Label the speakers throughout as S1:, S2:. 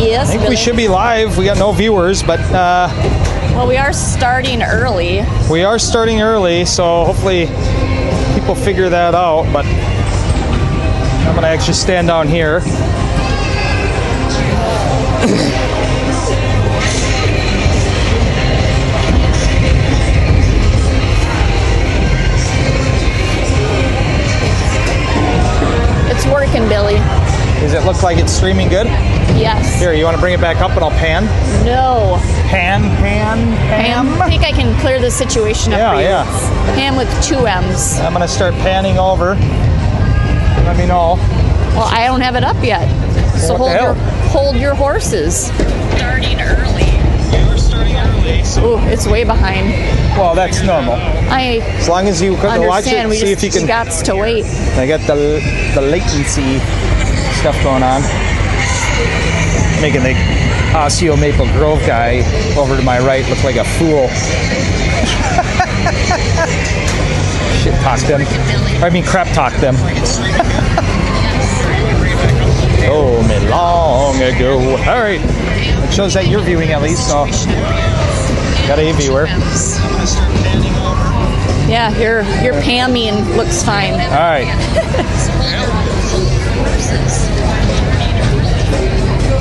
S1: Yes,
S2: I think
S1: Billy.
S2: we should be live. We got no viewers, but
S1: Well, we are starting early.
S2: we are starting early, so hopefully people figure that out. But I'm gonna actually stand down here.
S1: It's working, Billy.
S2: Does it look like it's streaming good?
S1: Yes.
S2: Here, you want to bring it back up and I'll pan?
S1: No.
S2: Pan.
S1: I think I can clear the situation up for you.
S2: Yeah.
S1: It's Pam with 2 M's.
S2: I'm gonna start panning over. Let me know.
S1: Well, I don't have it up yet. So
S2: What the hell?
S1: hold your horses. Starting early.
S2: You're starting early.
S1: Ooh, it's way behind.
S2: Well, that's normal.
S1: I
S2: As long as you can watch it,
S1: understand. We
S2: see if
S1: just
S2: you can.
S1: got to wait.
S2: I got the latency stuff going on. Making the Osseo Maple Grove guy over to my right look like a fool. Shit talk them. I mean crap talk them. Oh, me long ago. All right. It shows that you're viewing at least, so got a viewer.
S1: Yeah, your pamming looks fine.
S2: All right.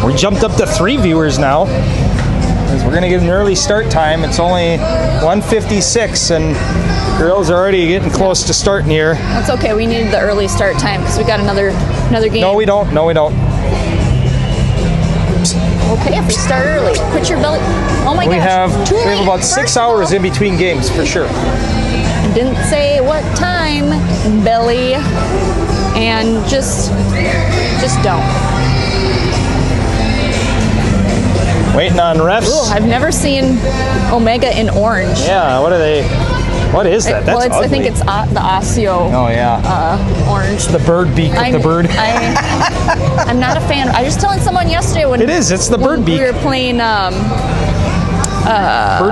S2: We jumped up to 3 viewers now. Because we're gonna get an early start time. It's only 1:56 and girls are already getting close to starting here.
S1: That's okay. We needed the early start time because we got another game.
S2: No, we don't. No, we don't.
S1: Okay, if we start early, put your belly. Oh my
S2: We
S1: gosh.
S2: have
S1: too late.
S2: about 6 hours in between games for sure.
S1: Didn't say what time, Billy, and just don't.
S2: Waiting on refs.
S1: Ooh, I've never seen Omega in orange.
S2: Yeah, what are they? What is that? That's
S1: well,
S2: ugly.
S1: I think it's the Osseo
S2: Oh yeah.
S1: orange.
S2: The bird beak of the bird.
S1: I'm not a fan. I was telling someone yesterday when
S2: It is. It's the bird
S1: when
S2: beak.
S1: we were playing.
S2: Bird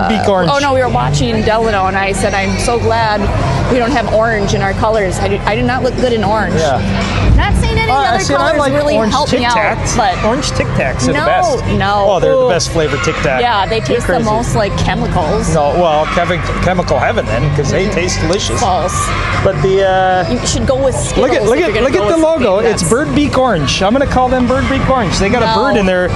S2: beak orange.
S1: Oh no, we were watching Delano, and I said I'm so glad we don't have orange in our colors. I do not look good in orange.
S2: Yeah.
S1: Not saying any other
S2: See, I
S1: colors
S2: like
S1: really
S2: orange
S1: help
S2: Tic
S1: me out,
S2: Tacs.
S1: but
S2: Orange Tic Tacs are the
S1: No,
S2: best.
S1: no.
S2: Oh, they're the
S1: Ooh.
S2: best flavored Tic Tac.
S1: yeah, they
S2: You're
S1: taste the
S2: crazy.
S1: most like chemicals.
S2: No, well, chemical heaven then, because they taste delicious.
S1: False.
S2: But the
S1: You should go with Skittles.
S2: look
S1: if you're
S2: at
S1: gonna go
S2: the
S1: with
S2: logo.
S1: something
S2: It's
S1: that's-
S2: bird beak orange. I'm gonna call them bird beak orange. They got a
S1: No.
S2: bird in their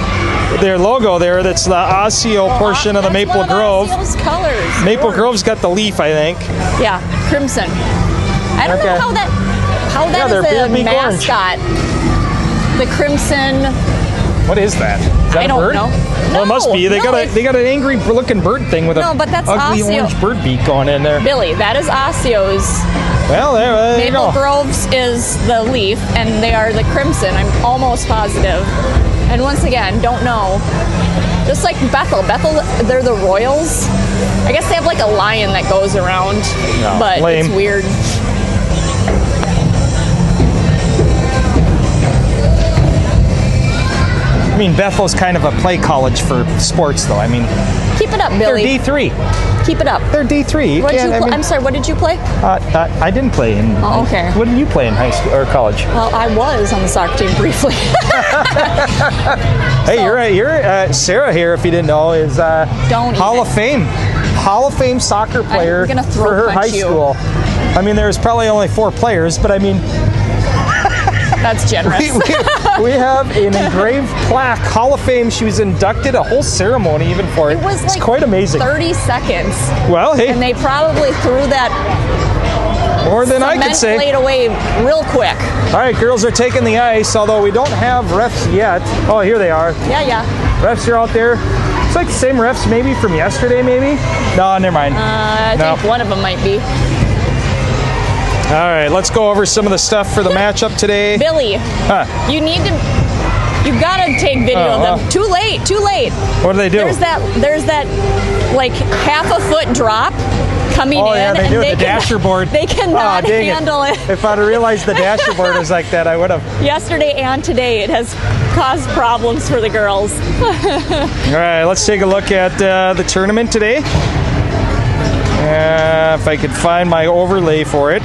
S2: logo there. That's the Osseo portion of the
S1: That's
S2: Maple
S1: one of
S2: Grove.
S1: Osceo's colors.
S2: Maple
S1: Orange.
S2: Grove's got the leaf, I think.
S1: Yeah, crimson. I don't
S2: Okay.
S1: know how that
S2: Yeah, they're
S1: is a
S2: bird beak orange.
S1: mascot. The crimson.
S2: What is that? Is that
S1: I
S2: a
S1: don't
S2: bird?
S1: know.
S2: Well, it must
S1: No,
S2: be. They
S1: no,
S2: got
S1: it's-
S2: they got an angry looking bird thing with
S1: No,
S2: a
S1: but that's
S2: ugly
S1: Osseo.
S2: orange bird beak going in there.
S1: Billy, that is Osceo's.
S2: Well, there you
S1: Maple
S2: go.
S1: Groves is the leaf, and they are the crimson. I'm almost positive. And once again, don't know. Just like Bethel. Bethel, they're the Royals. I guess they have like a lion that goes around,
S2: No,
S1: but
S2: lame.
S1: it's weird.
S2: I mean, Bethel's kind of a play college for sports, though. I mean,
S1: Keep it up,
S2: they're
S1: Billy.
S2: D3.
S1: Keep it up.
S2: They're D3. You
S1: What did
S2: can't.
S1: you
S2: I
S1: pl-
S2: mean,
S1: I'm sorry, what did you play?
S2: I didn't play in.
S1: Oh, okay.
S2: What did you play in high school or college?
S1: Well, I was on the soccer team briefly.
S2: Hey,
S1: So-
S2: you're right. You're Sarah here. If you didn't know, is
S1: Don't
S2: Hall
S1: even.
S2: of Fame. Hall of Fame soccer player
S1: gonna throat
S2: for her high
S1: punch you.
S2: school. I mean, there's probably only 4 players, but I mean,
S1: That's generous.
S2: we have an engraved plaque, Hall of Fame. She was inducted, a whole ceremony even for it.
S1: It was
S2: it's
S1: like
S2: quite amazing.
S1: 30 seconds.
S2: Well, hey,
S1: And they probably threw that
S2: more than I could
S1: cement
S2: say.
S1: plate away real quick.
S2: All right, girls are taking the ice, although we don't have refs yet. Oh, here they are.
S1: Yeah.
S2: Refs are out there. It's like the same refs maybe from yesterday, maybe? No, never mind.
S1: I
S2: No.
S1: think one of them might be.
S2: All right, let's go over some of the stuff for the matchup today.
S1: Billy,
S2: Huh.
S1: you gotta take video of them. Too late.
S2: What do they do?
S1: There's that like half a foot drop coming
S2: Oh,
S1: in.
S2: yeah, they
S1: and
S2: do. The
S1: can-
S2: dasher board.
S1: They cannot
S2: dang
S1: handle it.
S2: If I'd have realized the dasher board was like that, I would have.
S1: Yesterday and today, it has caused problems for the girls.
S2: All right, let's take a look at the tournament today. If I could find my overlay for it.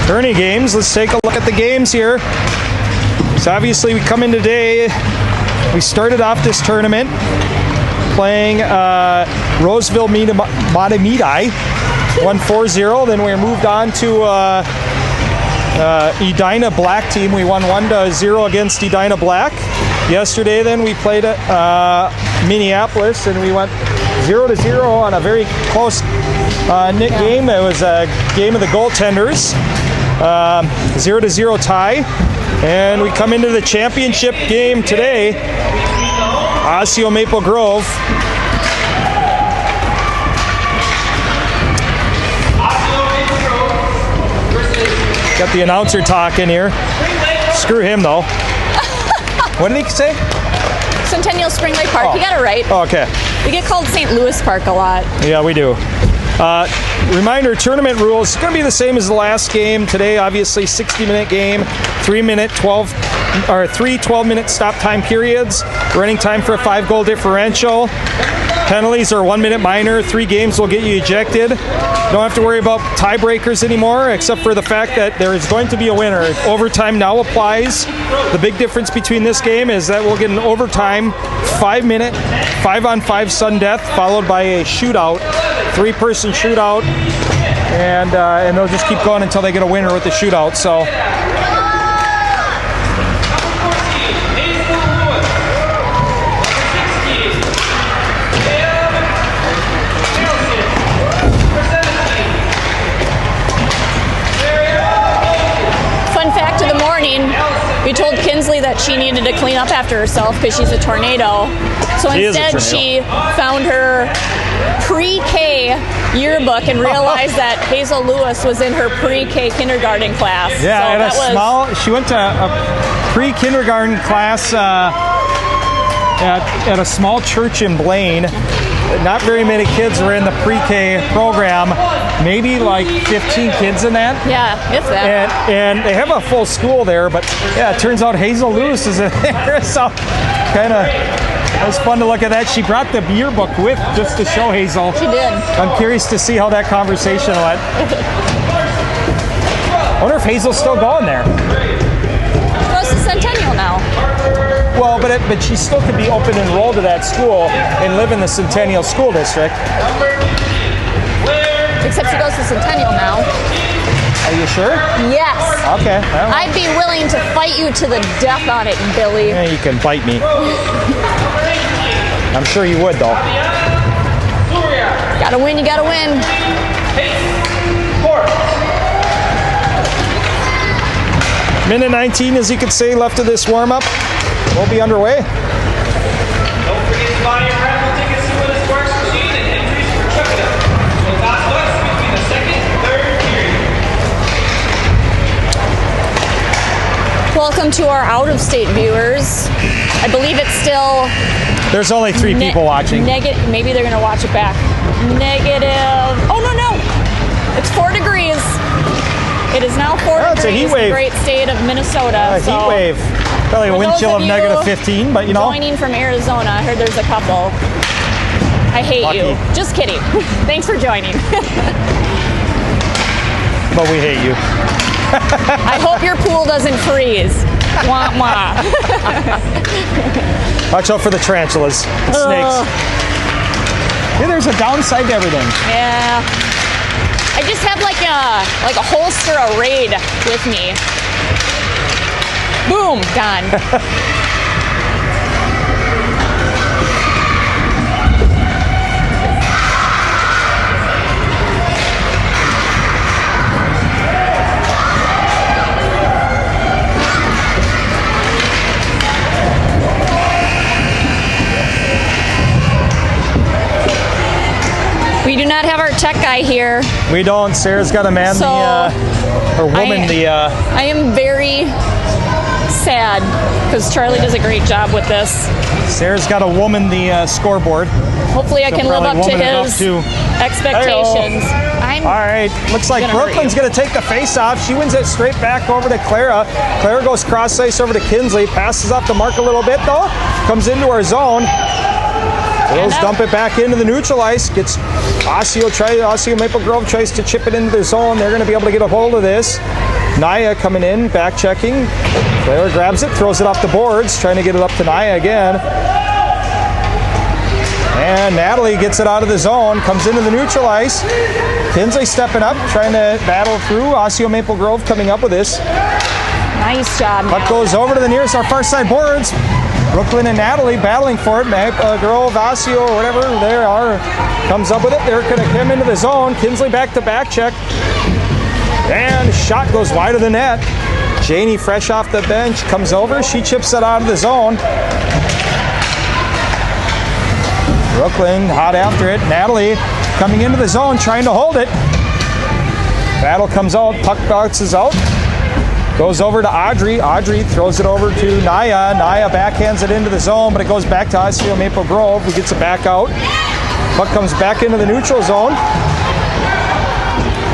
S2: Tourney games. Let's take a look at the games here. So obviously we come in today. We started off this tournament playing Roseville Matamidi, won 4-0. Then we moved on to Edina Black team. We won 1-0 against Edina Black. Yesterday then we played Minneapolis and we went 0-0 on a very close knit game. It was a game of the goaltenders. 0-0 tie. And we come into the championship game today. Osseo Maple Grove. Got the announcer talking here. Screw him though. What did he say?
S1: Centennial Spring Lake Park. You got it right.
S2: Oh, okay.
S1: We get called St. Louis Park a lot.
S2: Yeah, we do. Reminder, tournament rules. It's going to be the same as the last game. Today, obviously, 60-minute game, 3 12-minute stop time periods, running time for a 5-goal differential. Penalties are 1-minute minor. 3 games will get you ejected. Don't have to worry about tiebreakers anymore, except for the fact that there is going to be a winner. Overtime now applies. The big difference between this game is that we'll get an overtime 5-minute, 5-on-5 sudden death, followed by a shootout, 3-person shootout, and they'll just keep going until they get a winner with the shootout. So.
S1: We told Kinsley that she needed to clean up after herself because she's a tornado. So instead she found her pre-K yearbook and realized that Hazel Lewis was in her pre-K kindergarten class.
S2: Yeah, so she went to a pre-kindergarten class at a small church in Blaine. Not very many kids were in the pre-K program. Maybe like 15 kids in that.
S1: Yeah, it's that.
S2: And they have a full school there, but yeah, it turns out Hazel Lewis is in there. So it was fun to look at that. She brought the yearbook with just to show Hazel.
S1: She did.
S2: I'm curious to see how that conversation went. I wonder if Hazel's still going there.
S1: She goes to Centennial now.
S2: Well, but she still could be open enrolled to that school and live in the Centennial School District.
S1: Except she goes to Centennial now.
S2: Are you sure?
S1: Yes.
S2: Okay.
S1: I'd be willing to fight you to the death on it, Billy.
S2: Yeah, you can bite me. I'm sure you would, though.
S1: Gotta win, you gotta win.
S2: Minute 19, as you could say, left of this warm-up. We'll be underway.
S3: Don't forget to buy your raffle tickets through the Sparks machine and entries for Chuck It Up. So toss us between the second and third period.
S1: Welcome to our out-of-state viewers. I believe it's still...
S2: There's only 3 people watching.
S1: Maybe they're going to watch it back. Negative... Oh, no. It's 4 degrees. It is now 4 degrees
S2: it's a heat wave.
S1: In the great state of Minnesota.
S2: Heat wave. Probably a wind chill of negative 15, but you know.
S1: Joining from Arizona, I heard there's a couple. I hate
S2: Lucky.
S1: you. Just kidding. Thanks for joining.
S2: But we hate you.
S1: I hope your pool doesn't freeze. Wah, wah.
S2: Watch out for the tarantulas, the snakes. Yeah, there's a downside to everything.
S1: Yeah. I just have like a holster of Raid with me. Boom, gone. We do not have our tech guy here.
S2: We don't. Sarah's got a man, I
S1: am very sad because Charlie does a great job with this.
S2: Sarah's got to woman the scoreboard.
S1: Hopefully I can live up to his expectations.
S2: All right, looks like Brooklyn's going to take the face off. She wins it straight back over to Clara. Clara goes cross ice over to Kinsley, passes off the mark a little bit though, comes into our zone. Girls dump it back into the neutral ice. Osseo Maple Grove tries to chip it into the zone. They're going to be able to get a hold of this. Naya coming in, back checking. Clara grabs it, throws it off the boards, trying to get it up to Naya again. And Natalie gets it out of the zone, comes into the neutral ice. Kinsley stepping up, trying to battle through. Osseo Maple Grove coming up with this.
S1: Nice job,
S2: Puck goes over to the nearest, our far side boards. Brooklyn and Natalie battling for it. Grove, Osseo, or whatever they are, comes up with it. They're going to come into the zone. Kinsley back to back check. And shot goes wide of the net. Janie, fresh off the bench, comes over. She chips it out of the zone. Brooklyn hot after it. Natalie coming into the zone, trying to hold it. Battle comes out. Puck bounces out. Goes over to Audrey. Audrey throws it over to Naya. Naya backhands it into the zone, but it goes back to Osseo Maple Grove, who gets it back out. Puck comes back into the neutral zone.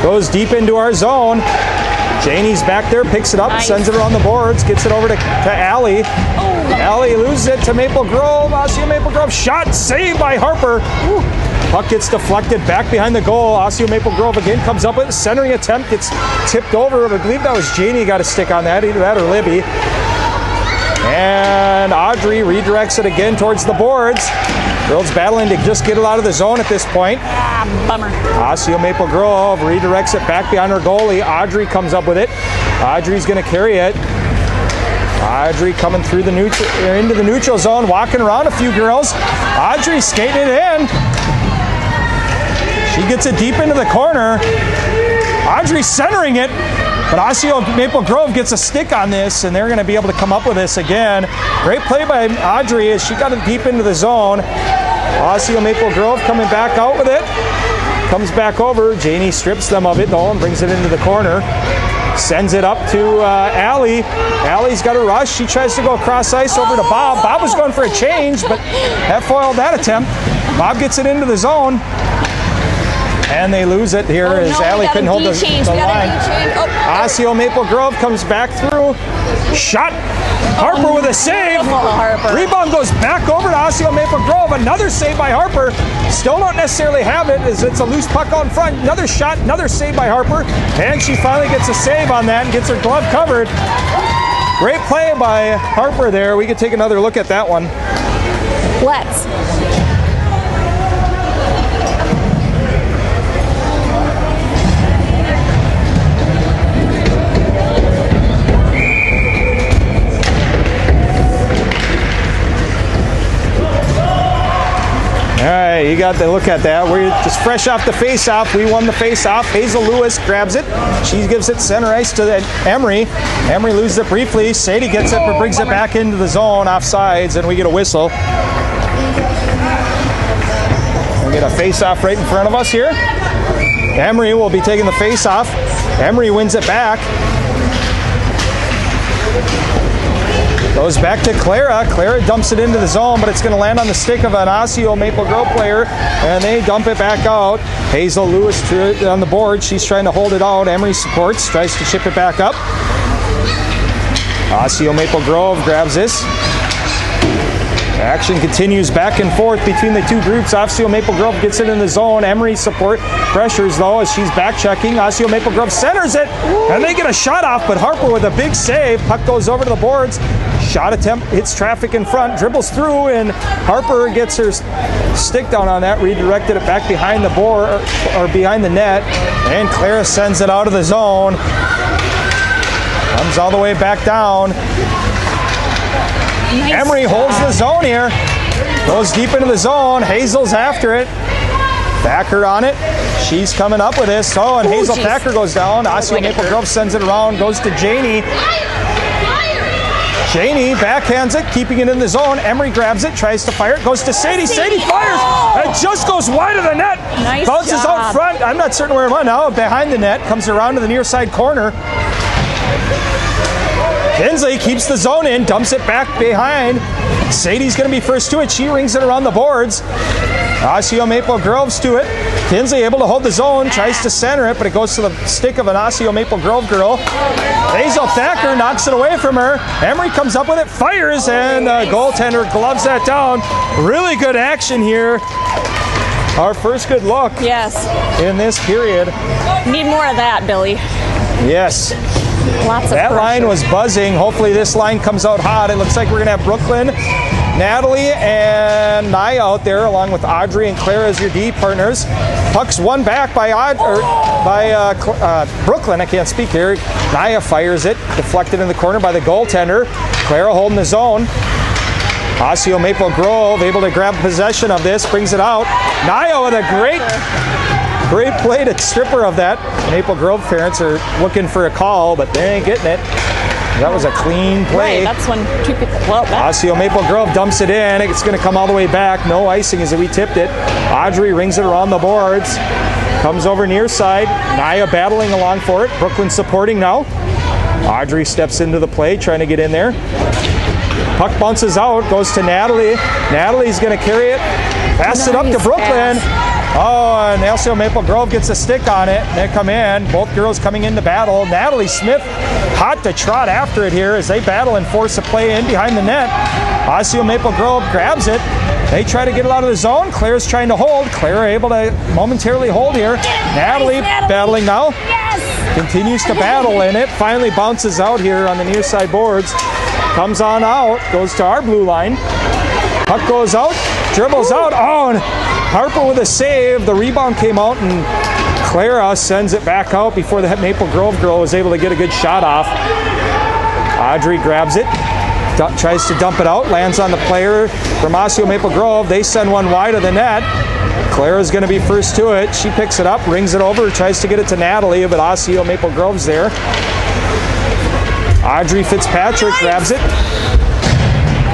S2: Goes deep into our zone. Janie's back there, picks it up, sends it around the boards, gets it over to Allie. Allie loses it to Maple Grove. Osseo Maple Grove shot, saved by Harper. Puck gets deflected back behind the goal. Osseo Maple Grove again comes up with a centering attempt, gets tipped over. I believe that was Janie got a stick on that, either that or Libby. And Audrey redirects it again towards the boards. Girls battling to just get it out of the zone at this point.
S1: Bummer.
S2: Osseo Maple Grove redirects it back behind her goalie. Audrey comes up with it. Audrey's going to carry it. Audrey coming through the neutral, into the neutral zone, walking around a few girls. Audrey skating it in. She gets it deep into the corner. Audrey centering it, but Osseo Maple Grove gets a stick on this, and they're going to be able to come up with this again. Great play by Audrey as she got it deep into the zone. Osseo Maple Grove coming back out with it. Comes back over. Janie strips them of it though and brings it into the corner. Sends it up to Allie. Allie's got a rush. She tries to go across ice over to Bob. Bob was going for a change, but that foiled that attempt. Bob gets it into the zone. And they lose it here as Allie couldn't hold the line. Osseo Maple Grove comes back through. Shot. Harper with a save. Rebound goes back over to Osseo Maple Grove. Another save by Harper. Still don't necessarily have it as it's a loose puck out in front. Another shot, another save by Harper. And she finally gets a save on that and gets her glove covered. Great play by Harper there. We could take another look at that one.
S1: Let's.
S2: All right, you got to look at that. We're just fresh off the face-off. We won the face-off. Hazel Lewis grabs it. She gives it center ice to Emery. Emery loses it briefly. Sadie gets it, but brings it back into the zone off sides, and we get a whistle. We get a face-off right in front of us here. Emery will be taking the face-off. Emery wins it back. Goes back to Clara. Clara dumps it into the zone, but it's going to land on the stick of an Osseo Maple Grove player, and they dump it back out. Hazel Lewis on the board. She's trying to hold it out. Emery supports, tries to chip it back up. Osseo Maple Grove grabs this. Action continues back and forth between the two groups. Osseo Maple Grove gets it in the zone. Emery support pressures though as she's back checking. Osseo Maple Grove centers it, and they get a shot off, but Harper with a big save. Puck goes over to the boards. Shot attempt hits traffic in front, dribbles through, and Harper gets her stick down on that, redirected it back behind the board or behind the net, and Clara sends it out of the zone. Comes all the way back down. Nice. Emery holds the zone here. Goes deep into the zone. Hazel's after it. Thacker on it. She's coming up with this. Oh, and Hazel Thacker goes down. Osseo Maple Grove sends it around. Goes to Janie. Janie backhands it, keeping it in the zone. Emery grabs it, tries to fire it. Goes to Sadie. Sadie fires. And it just goes wide of the net.
S1: Nice
S2: Bounces
S1: job.
S2: out front. I'm not certain where it went now. Behind the net. Comes around to the near side corner. Kinsley keeps the zone in, dumps it back behind. Sadie's going to be first to it. She rings it around the boards. Osseo Maple Grove's to it. Kinsley able to hold the zone, tries to center it, but it goes to the stick of an Osseo Maple Grove girl. Hazel Thacker knocks it away from her. Emery comes up with it, fires, and the goaltender gloves that down. Really good action here. Our first good look
S1: Yes.
S2: in this period.
S1: Need more of that, Billy.
S2: Yes.
S1: Lots of
S2: That
S1: pressure.
S2: line was buzzing. Hopefully this line comes out hot. It looks like we're going to have Brooklyn, Natalie, and Nia out there, along with Audrey and Claire as your D partners. Puck's won back by Brooklyn. I can't speak here. Nia fires it, deflected in the corner by the goaltender. Clara holding the zone. Osseo Maple Grove able to grab possession of this, brings it out. Nia with a great play to strip her of that. Maple Grove parents are looking for a call, but they ain't getting it. That was a clean play.
S1: Right, that's when two people. Well,
S2: Osseo Maple Grove dumps it in. It's going to come all the way back. No icing as we tipped it. Audrey rings it around the boards. Comes over near side. Nia battling along for it. Brooklyn supporting now. Audrey steps into the play, trying to get in there. Puck bounces out, goes to Natalie. Natalie's going to carry it. Pass it up to Brooklyn. Oh, and Osseo Maple Grove gets a stick on it. They come in. Both girls coming into battle. Natalie Smith hot to trot after it here as they battle and force a play in behind the net. Osseo Maple Grove grabs it. They try to get it out of the zone. Claire's trying to hold. Claire able to momentarily hold here. Natalie battling now. Continues to battle in it. Finally bounces out here on the near side boards. Comes on out. Goes to our blue line. Puck goes out. Dribbles out. Oh, and Harper with a save. The rebound came out and Clara sends it back out before the Maple Grove girl was able to get a good shot off. Audrey grabs it. Tries to dump it out. Lands on the player from Osseo Maple Grove. They send one wide of the net. Clara's going to be first to it. She picks it up, rings it over, tries to get it to Natalie, but Osseo Maple Grove's there. Audrey Fitzpatrick grabs it.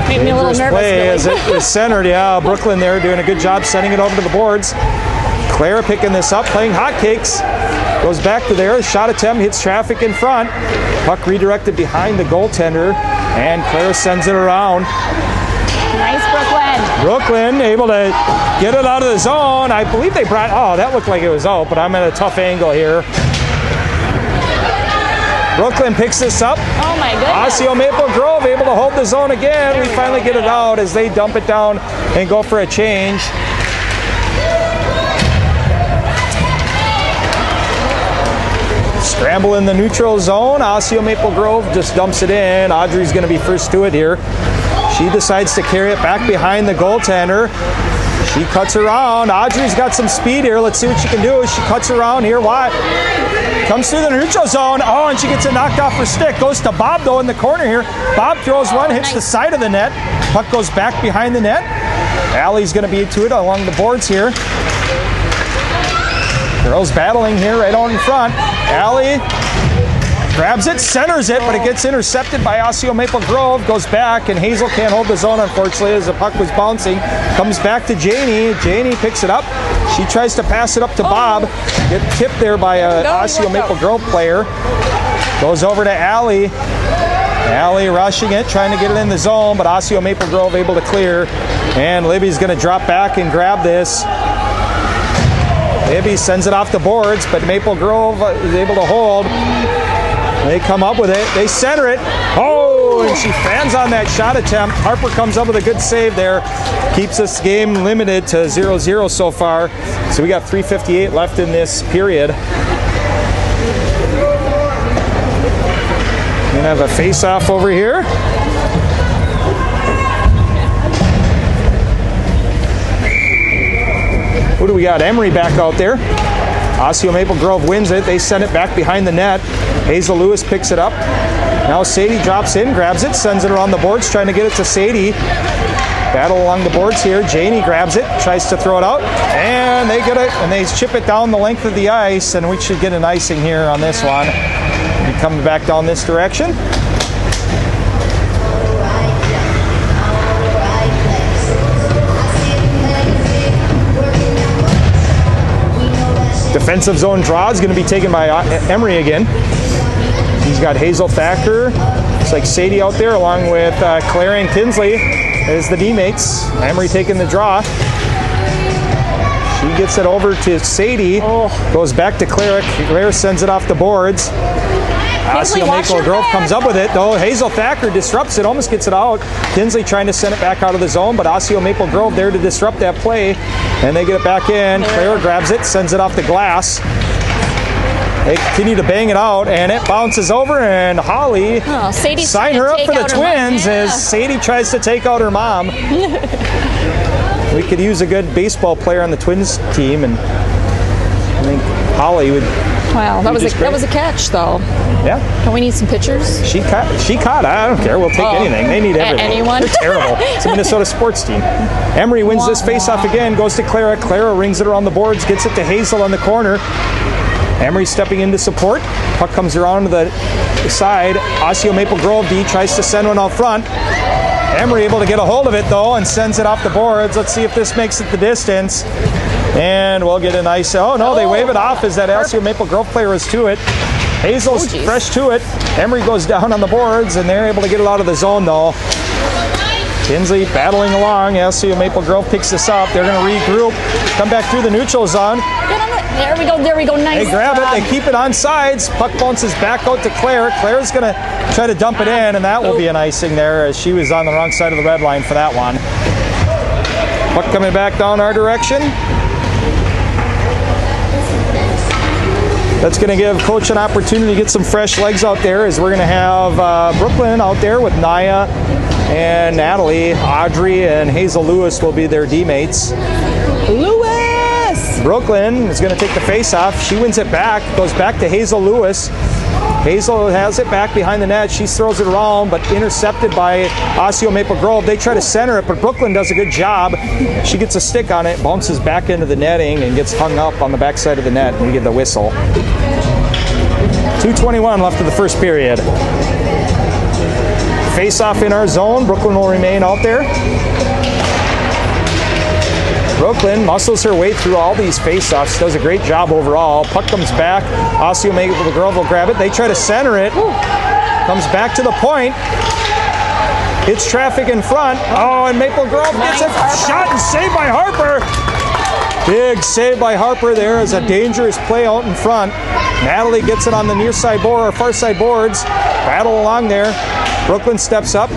S1: Made me a little nervous.
S2: Play as it was centered. Yeah, Brooklyn there doing a good job sending it over to the boards. Clara picking this up, playing hotcakes. Goes back to there. Shot attempt hits traffic in front. Puck redirected behind the goaltender, and Clara sends it around.
S1: Nice, Brooklyn.
S2: Brooklyn able to get it out of the zone. I believe they brought. Oh, that looked like it was out, but I'm at a tough angle here. Brooklyn picks this up.
S1: Oh my goodness.
S2: Osseo Maple Grove able to hold the zone again. We finally get it out as they dump it down and go for a change. Scramble in the neutral zone. Osseo Maple Grove just dumps it in. Audrey's going to be first to it here. She decides to carry it back behind the goaltender. She cuts around. Audrey's got some speed here. Let's see what she can do. She cuts around here. Why? Comes through the neutral zone. Oh, and she gets it knocked off her stick. Goes to Bob, though, in the corner here. Bob throws one, hits the side of the net. Puck goes back behind the net. Allie's going to be to it along the boards here. Girls battling here right out in front. Allie grabs it, centers it, but it gets intercepted by Osseo Maple Grove. Goes back, and Hazel can't hold the zone, unfortunately, as the puck was bouncing. Comes back to Janie. Janie picks it up. She tries to pass it up to Bob. Get tipped there by an Osseo Maple Grove player. Goes over to Allie. Allie rushing it, trying to get it in the zone, but Osseo Maple Grove able to clear. And Libby's going to drop back and grab this. Libby sends it off the boards, but Maple Grove is able to hold. They come up with it. They center it. Oh, and she fans on that shot attempt. Harper comes up with a good save there. Keeps this game limited to 0-0 so far. So we got 3:58 left in this period. We're going to have a face-off over here. Who do we got? Emery back out there. Osseo Maple Grove wins it. They send it back behind the net. Hazel Lewis picks it up. Now Sadie drops in, grabs it, sends it around the boards, trying to get it to Sadie. Battle along the boards here. Janie grabs it, tries to throw it out, and they get it, and they chip it down the length of the ice, and we should get an icing here on this one. And coming back down this direction. Defensive zone draw is going to be taken by Emery again. He's got Hazel Thacker. Looks like Sadie out there along with Claire and Kinsley as the D-mates. Emery taking the draw. She gets it over to Sadie. Goes back to Claire. Claire sends it off the boards. Osseo Maple Grove comes up with it, though. Hazel Thacker disrupts it, almost gets it out. Kinsley trying to send it back out of the zone, but Osseo Maple Grove there to disrupt that play, and they get it back in. Claire grabs it, sends it off the glass. They continue to bang it out, and it bounces over, and Holly
S1: Sadie's
S2: sign her up for the Twins as Sadie tries to take out her mom. We could use a good baseball player on the Twins team, and I think Holly would.
S1: Wow, that was a catch, though.
S2: Yeah.
S1: Don't we need some pitchers?
S2: She caught. I don't care. We'll take anything. They need everything.
S1: Anyone?
S2: They're terrible. It's a Minnesota sports team. Emery wins this face-off again. Goes to Clara. Clara rings it around the boards. Gets it to Hazel on the corner. Emery stepping in to support. Puck comes around to the side. Osseo Maple Grove D tries to send one out front. Emery able to get a hold of it, though, and sends it off the boards. Let's see if this makes it the distance. And we'll get a nice... Oh, no, they wave it off as that Osseo Maple Grove player is to it. Hazel's fresh to it. Emery goes down on the boards, and they're able to get it out of the zone, though. Kinsley battling along. Osseo Maple Grove picks this up. They're going to regroup. Come back through the neutral zone.
S1: There we go. Nice.
S2: They grab it. They keep it on sides. Puck bounces back out to Claire. Claire's going to try to dump it in, and that will be an icing there as she was on the wrong side of the red line for that one. Puck coming back down our direction. That's going to give Coach an opportunity to get some fresh legs out there as we're going to have Brooklyn out there with Naya and Natalie. Audrey and Hazel Lewis will be their D-mates. Brooklyn is going to take the face-off. She wins it back, goes back to Hazel Lewis. Hazel has it back behind the net. She throws it around, but intercepted by Osseo Maple Grove. They try to center it, but Brooklyn does a good job. She gets a stick on it, bounces back into the netting, and gets hung up on the backside of the net, and we get the whistle. 2:21 left of the first period. Face-off in our zone. Brooklyn will remain out there. Brooklyn muscles her way through all these face-offs, does a great job overall. Puck comes back. Osseo Maple Grove will grab it. They try to center it. Comes back to the point. Hits traffic in front. Oh, and Maple Grove gets a shot and saved by Harper. Big save by Harper there as a dangerous play out in front. Natalie gets it on the near side board or far side boards. Battle along there. Brooklyn steps up.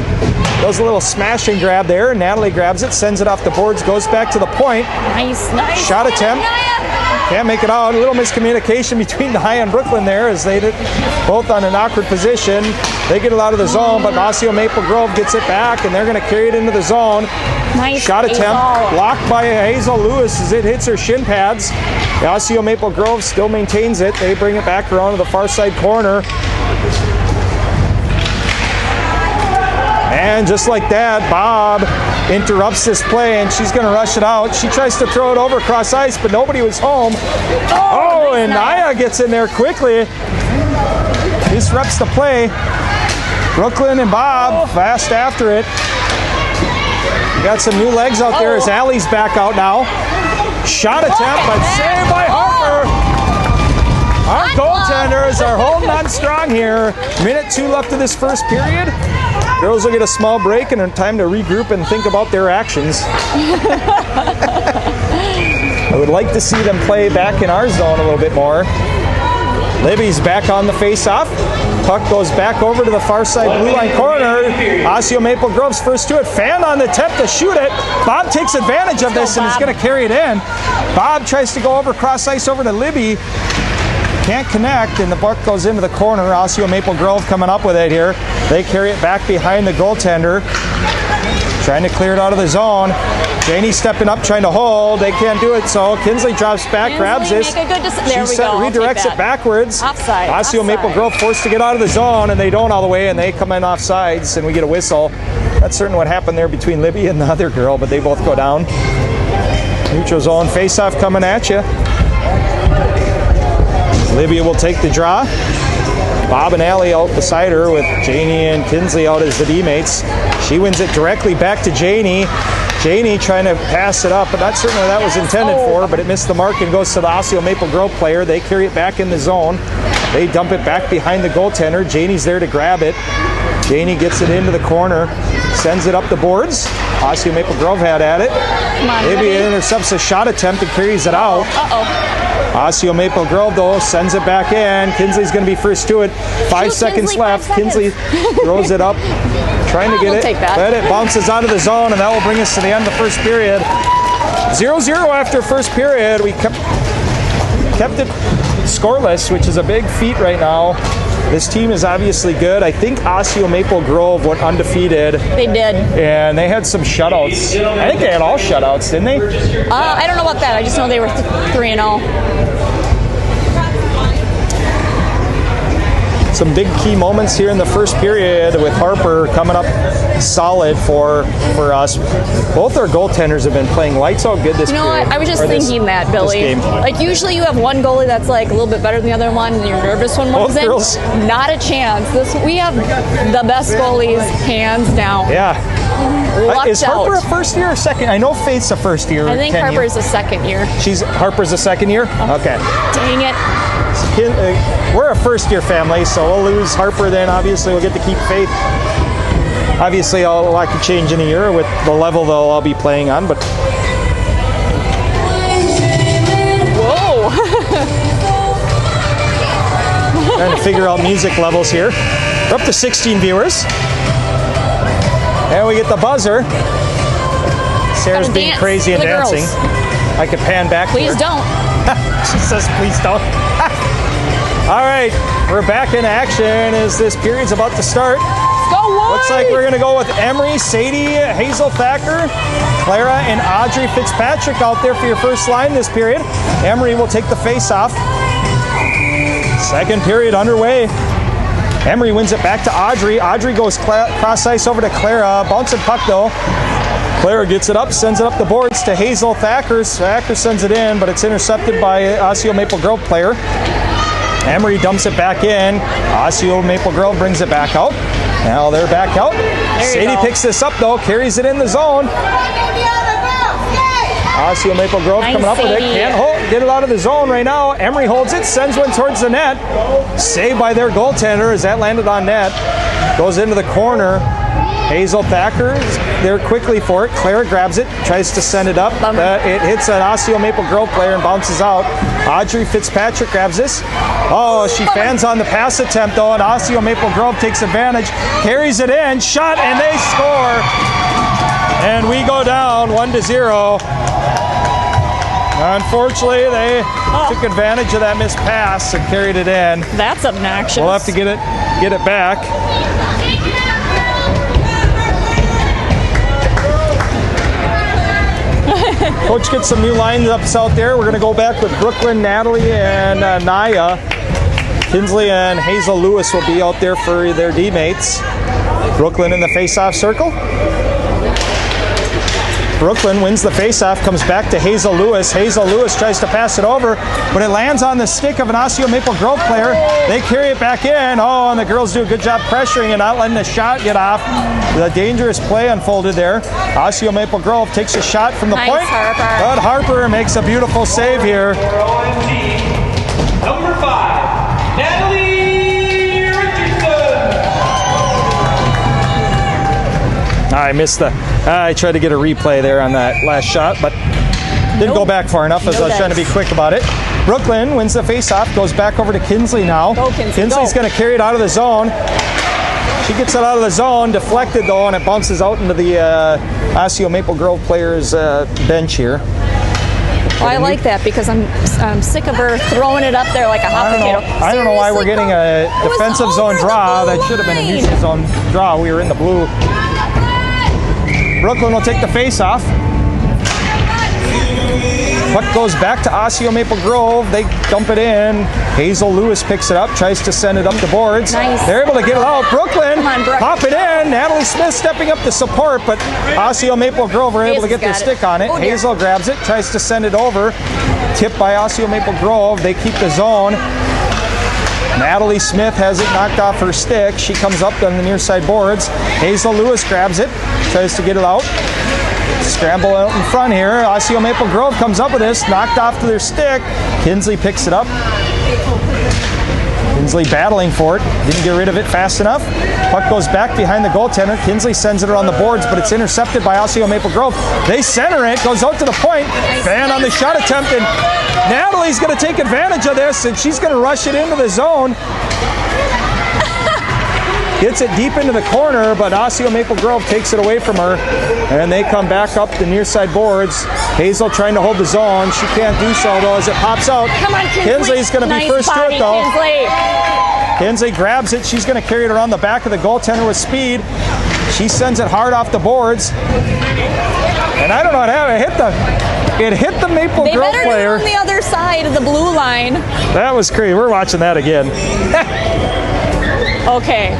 S2: Does a little smash and grab there. Natalie grabs it, sends it off the boards, goes back to the point.
S1: Nice.
S2: Shot attempt. Can't make it out. A little miscommunication between Naya and Brooklyn there as they did both on an awkward position. They get it out of the zone, but Osseo Maple Grove gets it back, and they're going to carry it into the zone.
S1: Nice
S2: shot attempt. Blocked by Hazel Lewis as it hits her shin pads. The Osseo Maple Grove still maintains it. They bring it back around to the far side corner. And just like that, Bob interrupts this play, and she's going to rush it out. She tries to throw it over across ice, but nobody was home. Oh, and Naya gets in there quickly. Disrupts the play. Brooklyn and Bob fast after it. We got some new legs out there as Allie's back out now. Shot attempt, but saved by Harper. Our goaltenders are holding on strong here. Minute 2 left of this first period. Girls will get a small break and time to regroup and think about their actions. I would like to see them play back in our zone a little bit more. Libby's back on the face-off. Puck goes back over to the far side blue line corner. Osseo Maple Grove's first to it. Fan on the attempt to shoot it. Bob takes advantage of this and is going to carry it in. Bob tries to go over cross ice over to Libby. Can't connect, and the puck goes into the corner. Osseo Maple Grove coming up with it here. They carry it back behind the goaltender. Trying to clear it out of the zone. Janie stepping up, trying to hold. They can't do it, so Kinsley drops back, grabs this.
S1: There we go.
S2: Redirects it backwards.
S1: Offside.
S2: Osseo Maple Grove forced to get out of the zone, and they don't all the way, and they come in offsides, and we get a whistle. That's certain what happened there between Libby and the other girl, but they both go down. Neutral zone face-off coming at you. Libby will take the draw. Bob and Allie out beside her with Janie and Kinsley out as the D-mates. She wins it directly back to Janie. Janie trying to pass it up, but not certain what that was intended for, but it missed the mark and goes to the Osseo Maple Grove player. They carry it back in the zone. They dump it back behind the goaltender. Janie's there to grab it. Janie gets it into the corner, sends it up the boards. Osseo Maple Grove had at it. Libby intercepts a shot attempt and carries it out. Osseo Maple Grove, though, sends it back in. Kinsley's going to be first to it. 5 seconds left. Kinsley throws it up, trying to get it. But it bounces out of the zone, and that will bring us to the end of the first period. 0-0 after first period. We kept it scoreless, which is a big feat right now. This team is obviously good. I think Osseo Maple Grove went undefeated.
S1: They did.
S2: And they had some shutouts. I think they had all shutouts, didn't they?
S1: I don't know about that. I just know they were 3-0.
S2: Some big key moments here in the first period with Harper coming up solid for us. Both our goaltenders have been playing lights out good this
S1: You know
S2: period.
S1: what? I was just thinking that, Billy. Like, usually you have one goalie that's like a little bit better than the other one, and you're nervous when one's in.
S2: girls.
S1: Not a chance. We have the best goalies, hands down.
S2: Yeah. Is Harper
S1: out.
S2: a first year or second? I know Faith's a first year.
S1: I think Harper's a second year.
S2: Harper's a second year? Okay.
S1: Dang it.
S2: We're a first year family, so we'll lose Harper then. Obviously, we'll get to keep Faith. Obviously, a lot could change in a year with the level they'll all be playing on, but.
S1: Whoa.
S2: Trying to figure out music levels here. We're up to 16 viewers. And we get the buzzer. Sarah's being crazy and dancing. I could pan back.
S1: Please don't.
S2: She says, please don't. All right, we're back in action as this period's about to start.
S1: Go White!
S2: Looks like we're going to go with Emery, Sadie, Hazel Thacker, Clara, and Audrey Fitzpatrick out there for your first line this period. Emery will take the face-off. Second period underway. Emery wins it back to Audrey. Audrey goes cross ice over to Clara. Bouncing puck though. Clara gets it up, sends it up the boards to Hazel Thacker. Thacker sends it in, but it's intercepted by Osseo Maple Grove player. Emery dumps it back in. Osseo Maple Grove brings it back out. Now they're back out. Sadie picks this up though, carries it in the zone. Osseo Maple Grove coming up with it. Can't get it out of the zone right now. Emery holds it, sends one towards the net. Saved by their goaltender as that landed on net. Goes into the corner. Hazel Thacker is there quickly for it. Clara grabs it, tries to send it up. It hits an Osseo Maple Grove player and bounces out. Audrey Fitzpatrick grabs this. Oh, she fans on the pass attempt though, and Osseo Maple Grove takes advantage. Carries it in, shot, and they score. And we go down 1-0. Unfortunately, they took advantage of that missed pass and carried it in.
S1: That's obnoxious.
S2: We'll have to get it back. Coach gets some new lineups out there. We're going to go back with Brooklyn, Natalie, and Naya. Kinsley and Hazel Lewis will be out there for their D-mates. Brooklyn in the face-off circle. Brooklyn wins the face-off, comes back to Hazel Lewis. Hazel Lewis tries to pass it over, but it lands on the stick of an Osseo Maple Grove player. They carry it back in. Oh, and the girls do a good job pressuring and not letting the shot get off. The dangerous play unfolded there. Osseo Maple Grove takes a shot from the point.
S1: Harper.
S2: But Harper makes a beautiful save here.
S3: Number 5, Natalie Richardson.
S2: I missed I tried to get a replay there on that last shot, but didn't go back far enough as I was trying to be quick about it. Brooklyn wins the face-off, goes back over to Kinsley now.
S1: Go, Kinsley,
S2: Kinsley's going to carry it out of the zone. She gets it out of the zone, deflected though, and it bounces out into the Osseo Maple Grove players' bench here.
S1: Well, I like that because I'm sick of her throwing it up there like a hot potato.
S2: I don't know why we're getting a defensive zone draw. That should have been a neutral zone draw. We were in the blue. Brooklyn will take the face-off. Puck goes back to Osseo Maple Grove. They dump it in. Hazel Lewis picks it up, tries to send it up the boards.
S1: Nice.
S2: They're able to get it out. Brooklyn,
S1: Come on, Brooke.
S2: pop it in. Natalie Smith stepping up to support, but Osseo Maple Grove are able to get their stick on it.
S1: Oh, dear.
S2: Hazel grabs it, tries to send it over. Tipped by Osseo Maple Grove. They keep the zone. Natalie Smith has it knocked off her stick. She comes up on the near side boards. Hazel Lewis grabs it, tries to get it out. Scramble out in front here. Osseo Maple Grove comes up with this, knocked off to their stick. Kinsley picks it up. Kinsley battling for it. Didn't get rid of it fast enough. Puck goes back behind the goaltender. Kinsley sends it around the boards, but it's intercepted by Osseo Maple Grove. They center it, goes out to the point. Fan on the shot attempt, and Natalie's going to take advantage of this, and she's going to rush it into the zone. Gets it deep into the corner, but Osseo Maple Grove takes it away from her. And they come back up the near side boards. Hazel trying to hold the zone. She can't do so, though, as it pops out.
S1: Come on, Kinsley.
S2: Kinsley's going to be
S1: Nice
S2: first to
S1: body,
S2: it, though.
S1: Kinsley.
S2: Kinsley grabs it. She's going to carry it around the back of the goaltender with speed. She sends it hard off the boards. And I don't know what happened. It hit the Maple
S1: They
S2: Grove
S1: better
S2: player.
S1: be on the other side of the blue line.
S2: That was crazy. We're watching that again.
S1: Okay.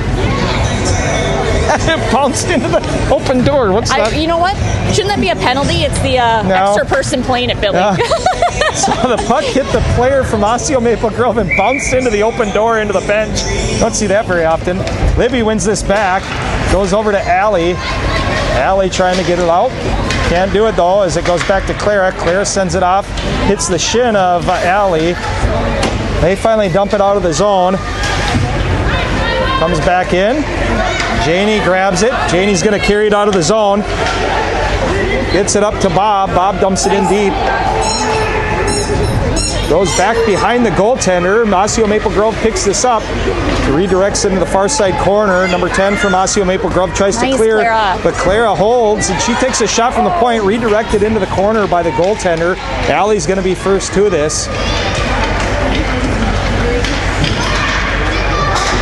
S2: It bounced into the open door. What's that?
S1: You know what? Shouldn't that be a penalty? It's the extra person playing it, Billy.
S2: So the puck hit the player from Osseo Maple Grove and bounced into the open door into the bench. Don't see that very often. Libby wins this back. Goes over to Allie. Allie trying to get it out. Can't do it though as it goes back to Clara. Clara sends it off. Hits the shin of Allie. They finally dump it out of the zone. Comes back in. Janie grabs it. Janie's going to carry it out of the zone. Gets it up to Bob. Bob dumps it in deep. Goes back behind the goaltender. Osseo Maple Grove picks this up. Redirects into the far side corner. Number 10 from Osseo Maple Grove tries to clear.
S1: Clara.
S2: But Clara holds, and she takes a shot from the point, redirected into the corner by the goaltender. Allie's going to be first to this.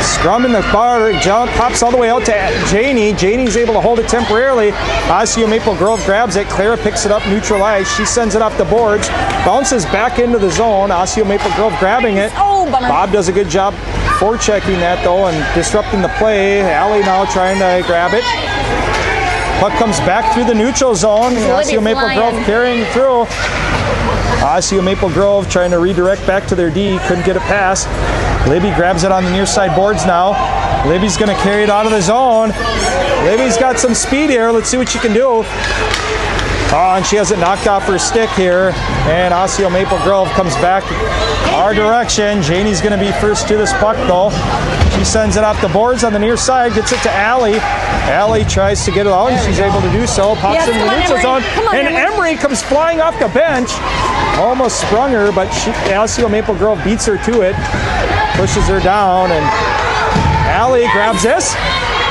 S2: Scrum in the bar, jump, pops all the way out to Janie. Janie's able to hold it temporarily. Osseo Maple Grove grabs it. Clara picks it up, neutralized. She sends it off the boards. Bounces back into the zone. Osseo Maple Grove grabbing it.
S1: Oh, bummer.
S2: Bob does a good job forechecking that, though, and disrupting the play. Allie now trying to grab it. Puck comes back through the neutral zone. Osseo Maple Grove carrying through. Osseo Maple Grove trying to redirect back to their D. Couldn't get it past. Libby grabs it on the near side boards now. Libby's going to carry it out of the zone. Libby's got some speed here. Let's see what she can do. Oh, and she has it knocked off her stick here. And Osseo Maple Grove comes back our direction. Janie's going to be first to this puck, though. She sends it off the boards on the near side, gets it to Allie. Allie tries to get it out, and she's able to do so. Pops into the neutral zone. And Emery comes flying off the bench. Almost sprung her, but Osseo Maple Grove beats her to it. Pushes her down, and Allie grabs this.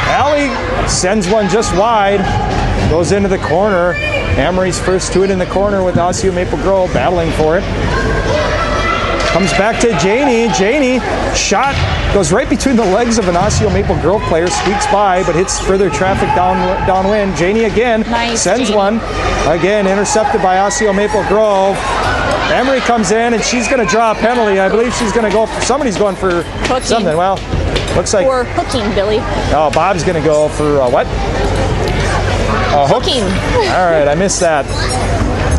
S2: Allie sends one just wide. Goes into the corner. Emery's first to it in the corner with Osseo Maple Grove battling for it. Comes back to Janie. Janie, shot goes right between the legs of an Osseo Maple Grove player, squeaks by, but hits further traffic downwind. Janie again sends one. Again, intercepted by Osseo Maple Grove. Emery comes in, and she's going to draw a penalty. I believe she's going to go for, somebody's going for
S1: hooking.
S2: Something. Well, looks like.
S1: Or hooking, Billy.
S2: Oh, Bob's going to go for what?
S1: Hooking.
S2: All right, I missed that.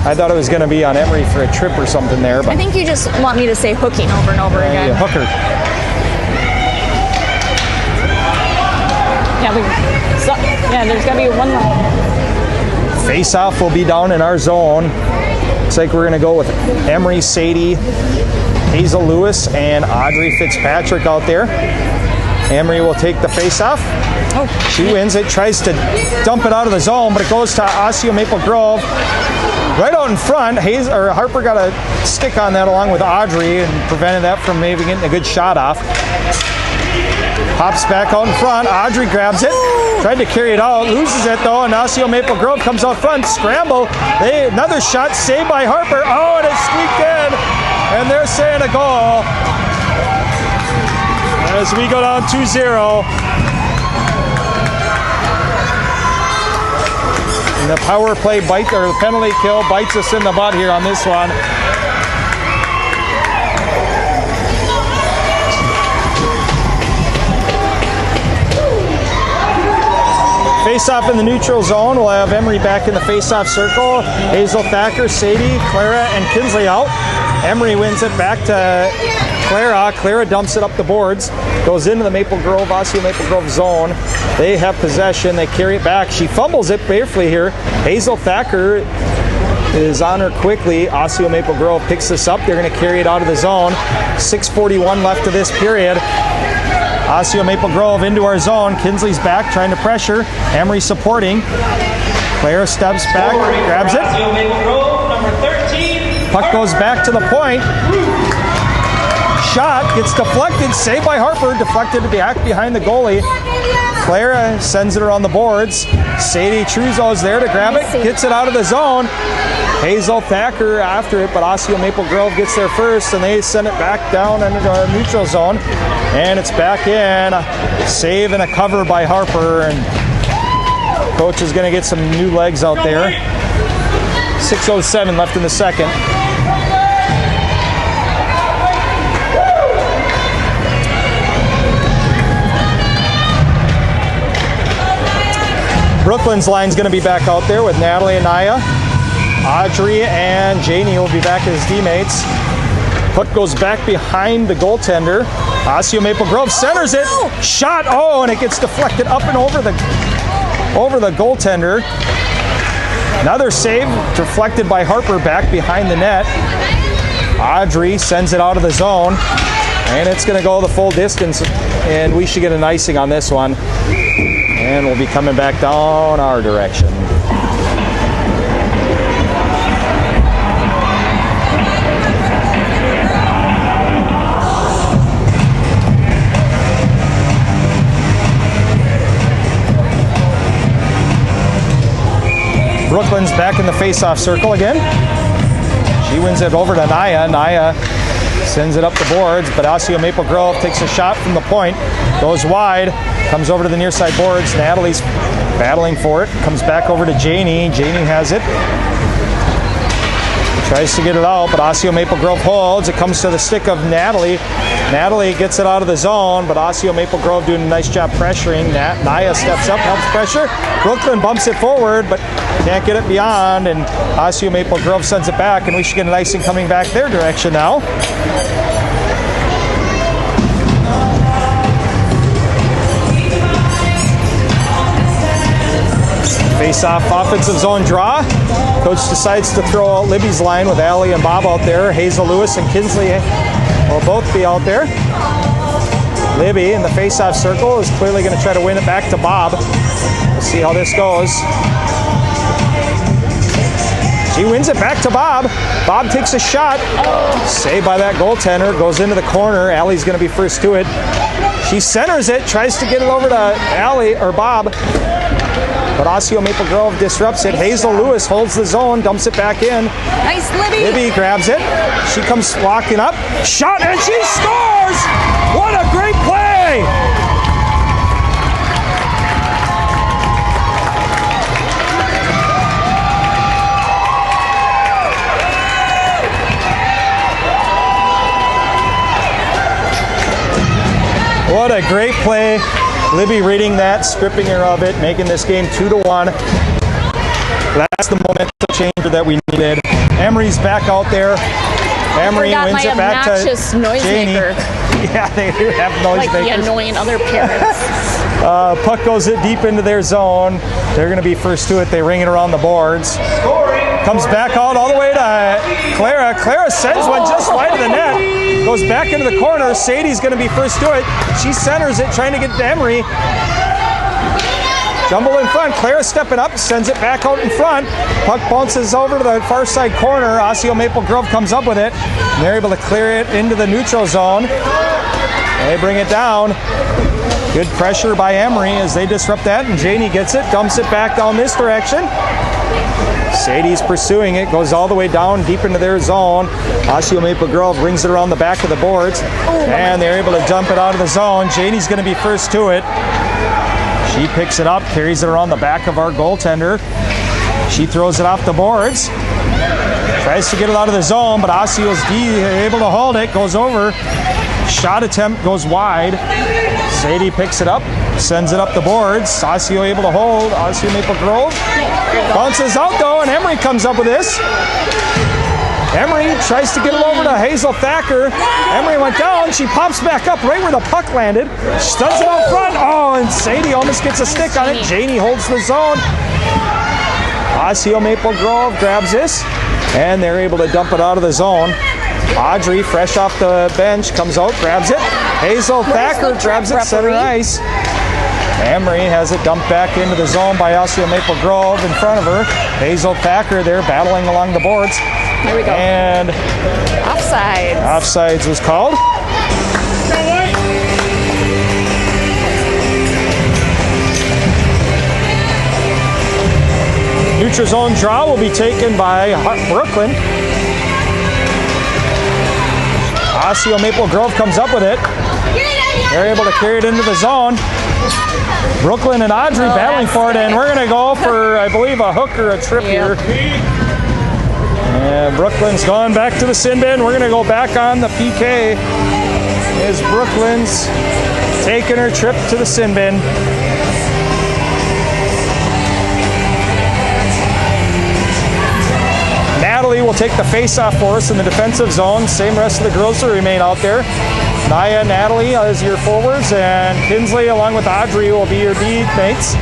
S2: I thought it was going to be on Emery for a trip or something there. But
S1: I think you just want me to say hooking over and over again.
S2: Hooker.
S1: Yeah, there's got to be one more.
S2: Face-off will be down in our zone. Looks like we're going to go with Emery, Sadie, Hazel Lewis, and Audrey Fitzpatrick out there. Emery will take the face-off. Oh. She wins it, tries to dump it out of the zone, but it goes to Osseo Maple Grove. Right out in front, Harper got a stick on that along with Audrey and prevented that from maybe getting a good shot off. Pops back out in front. Audrey grabs it. Tried to carry it out. Loses it though. And Osseo Maple Grove comes out front. Scramble. Another shot saved by Harper. Oh, and it squeaked in. And they're saying a goal. As we go down 2-0. And the power play bite, or the penalty kill, bites us in the butt here on this one. Face-off in the neutral zone. We'll have Emery back in the face-off circle. Hazel Thacker, Sadie, Clara, and Kinsley out. Emery wins it back to Clara. Clara dumps it up the boards. Goes into the Maple Grove, Osseo Maple Grove zone. They have possession. They carry it back. She fumbles it briefly here. Hazel Thacker is on her quickly. Osseo Maple Grove picks this up. They're going to carry it out of the zone. 6:41 left of this period. Osseo Maple Grove into our zone. Kinsley's back, trying to pressure. Emery supporting. Clara steps back, grabs it.
S3: Osseo Maple Grove, number 13.
S2: Puck goes back to the point. Shot gets deflected, saved by Harper, deflected back behind the goalie. Clara sends it around the boards. Sadie Truzo's there to grab it, gets it out of the zone. Hazel Thacker after it, but Osseo Maple Grove gets there first, and they send it back down into the neutral zone. And it's back in. A save and a cover by Harper, and coach is going to get some new legs out there. 6:07 left in the second. Brooklyn's line's going to be back out there with Natalie and Naya. Audrey and Janie will be back as teammates. Puck goes back behind the goaltender. Osseo Maple Grove centers it. Shot. Oh, and it gets deflected up and over the goaltender. Another save deflected by Harper back behind the net. Audrey sends it out of the zone, and it's going to go the full distance, and we should get an icing on this one. And we'll be coming back down our direction. Brooklyn's back in the face-off circle again. She wins it over to Naya. Naya sends it up the boards, but Osseo Maple Grove takes a shot from the point, goes wide, comes over to the near side boards. Natalie's battling for it, comes back over to Janie. Janie has it. Tries to get it out, but Osseo Maple Grove holds. It comes to the stick of Natalie. Natalie gets it out of the zone, but Osseo Maple Grove doing a nice job pressuring. Naya steps up, helps pressure. Brooklyn bumps it forward, but can't get it beyond, and Osseo Maple Grove sends it back, and we should get an icing coming back their direction now. Face-off offensive zone draw. Coach decides to throw out Libby's line with Allie and Bob out there. Hazel Lewis and Kinsley will both be out there. Libby in the face-off circle is clearly going to try to win it back to Bob. We'll see how this goes. She wins it back to Bob. Bob takes a shot. Saved by that goaltender. Goes into the corner. Allie's going to be first to it. She centers it. Tries to get it over to Allie or Bob. But Osseo Maple Grove disrupts it. Hazel Lewis holds the zone, dumps it back in.
S1: Nice, Libby.
S2: Libby grabs it. She comes walking up. Shot, and she scores! What a great play! What a great play. Libby reading that, stripping her of it, making this game 2-1. That's the momentum changer that we needed. Emery's back out there. Emery wins it back to Janie. Yeah, they do have noisemakers.
S1: Like the annoying other parents.
S2: Puck goes it deep into their zone. They're going to be first to it. They ring it around the boards. Comes back out all the way to Clara. Clara sends one just wide of the net. Goes back into the corner. Sadie's going to be first to it. She centers it, trying to get to Emery. Jumble in front. Clara stepping up, sends it back out in front. Puck bounces over to the far side corner. Osseo Maple Grove comes up with it. And they're able to clear it into the neutral zone. They bring it down. Good pressure by Emery as they disrupt that, and Janie gets it, dumps it back down this direction. Sadie's pursuing it, goes all the way down deep into their zone. Osseo Maple Grove brings it around the back of the boards, and they're able to dump it out of the zone. Janie's going to be first to it. She picks it up, carries it around the back of our goaltender. She throws it off the boards. Tries to get it out of the zone, but Osseo's able to hold it, goes over. Shot attempt goes wide. Sadie picks it up, sends it up the boards. Osseo able to hold. Osseo Maple Grove bounces out though, and Emery comes up with this. Emery tries to get it over to Hazel Thacker. Emery went down. She pops back up right where the puck landed. She stuns it out front. Oh, and Sadie almost gets a stick on it. Janie holds the zone. Osseo Maple Grove grabs this, and they're able to dump it out of the zone. Audrey, fresh off the bench, comes out, grabs it. Hazel Thacker grabs it, center ice. Emery has it dumped back into the zone by Osseo Maple Grove in front of her. Hazel Thacker there battling along the boards.
S1: Here we go.
S2: And
S1: offsides.
S2: Offsides was called. Neutral zone draw will be taken by Brooklyn. Osseo Maple Grove comes up with it. They're able to carry it into the zone. Brooklyn and Audrey battling for it, and we're going to go for, I believe, a hook or a trip here. And Brooklyn's going back to the sin bin. We're going to go back on the PK as Brooklyn's taking her trip to the sin bin. Natalie will take the face-off for us in the defensive zone. Same rest of the girls will remain out there. Naya and Natalie as your forwards, and Kinsley along with Audrey will be your D mates.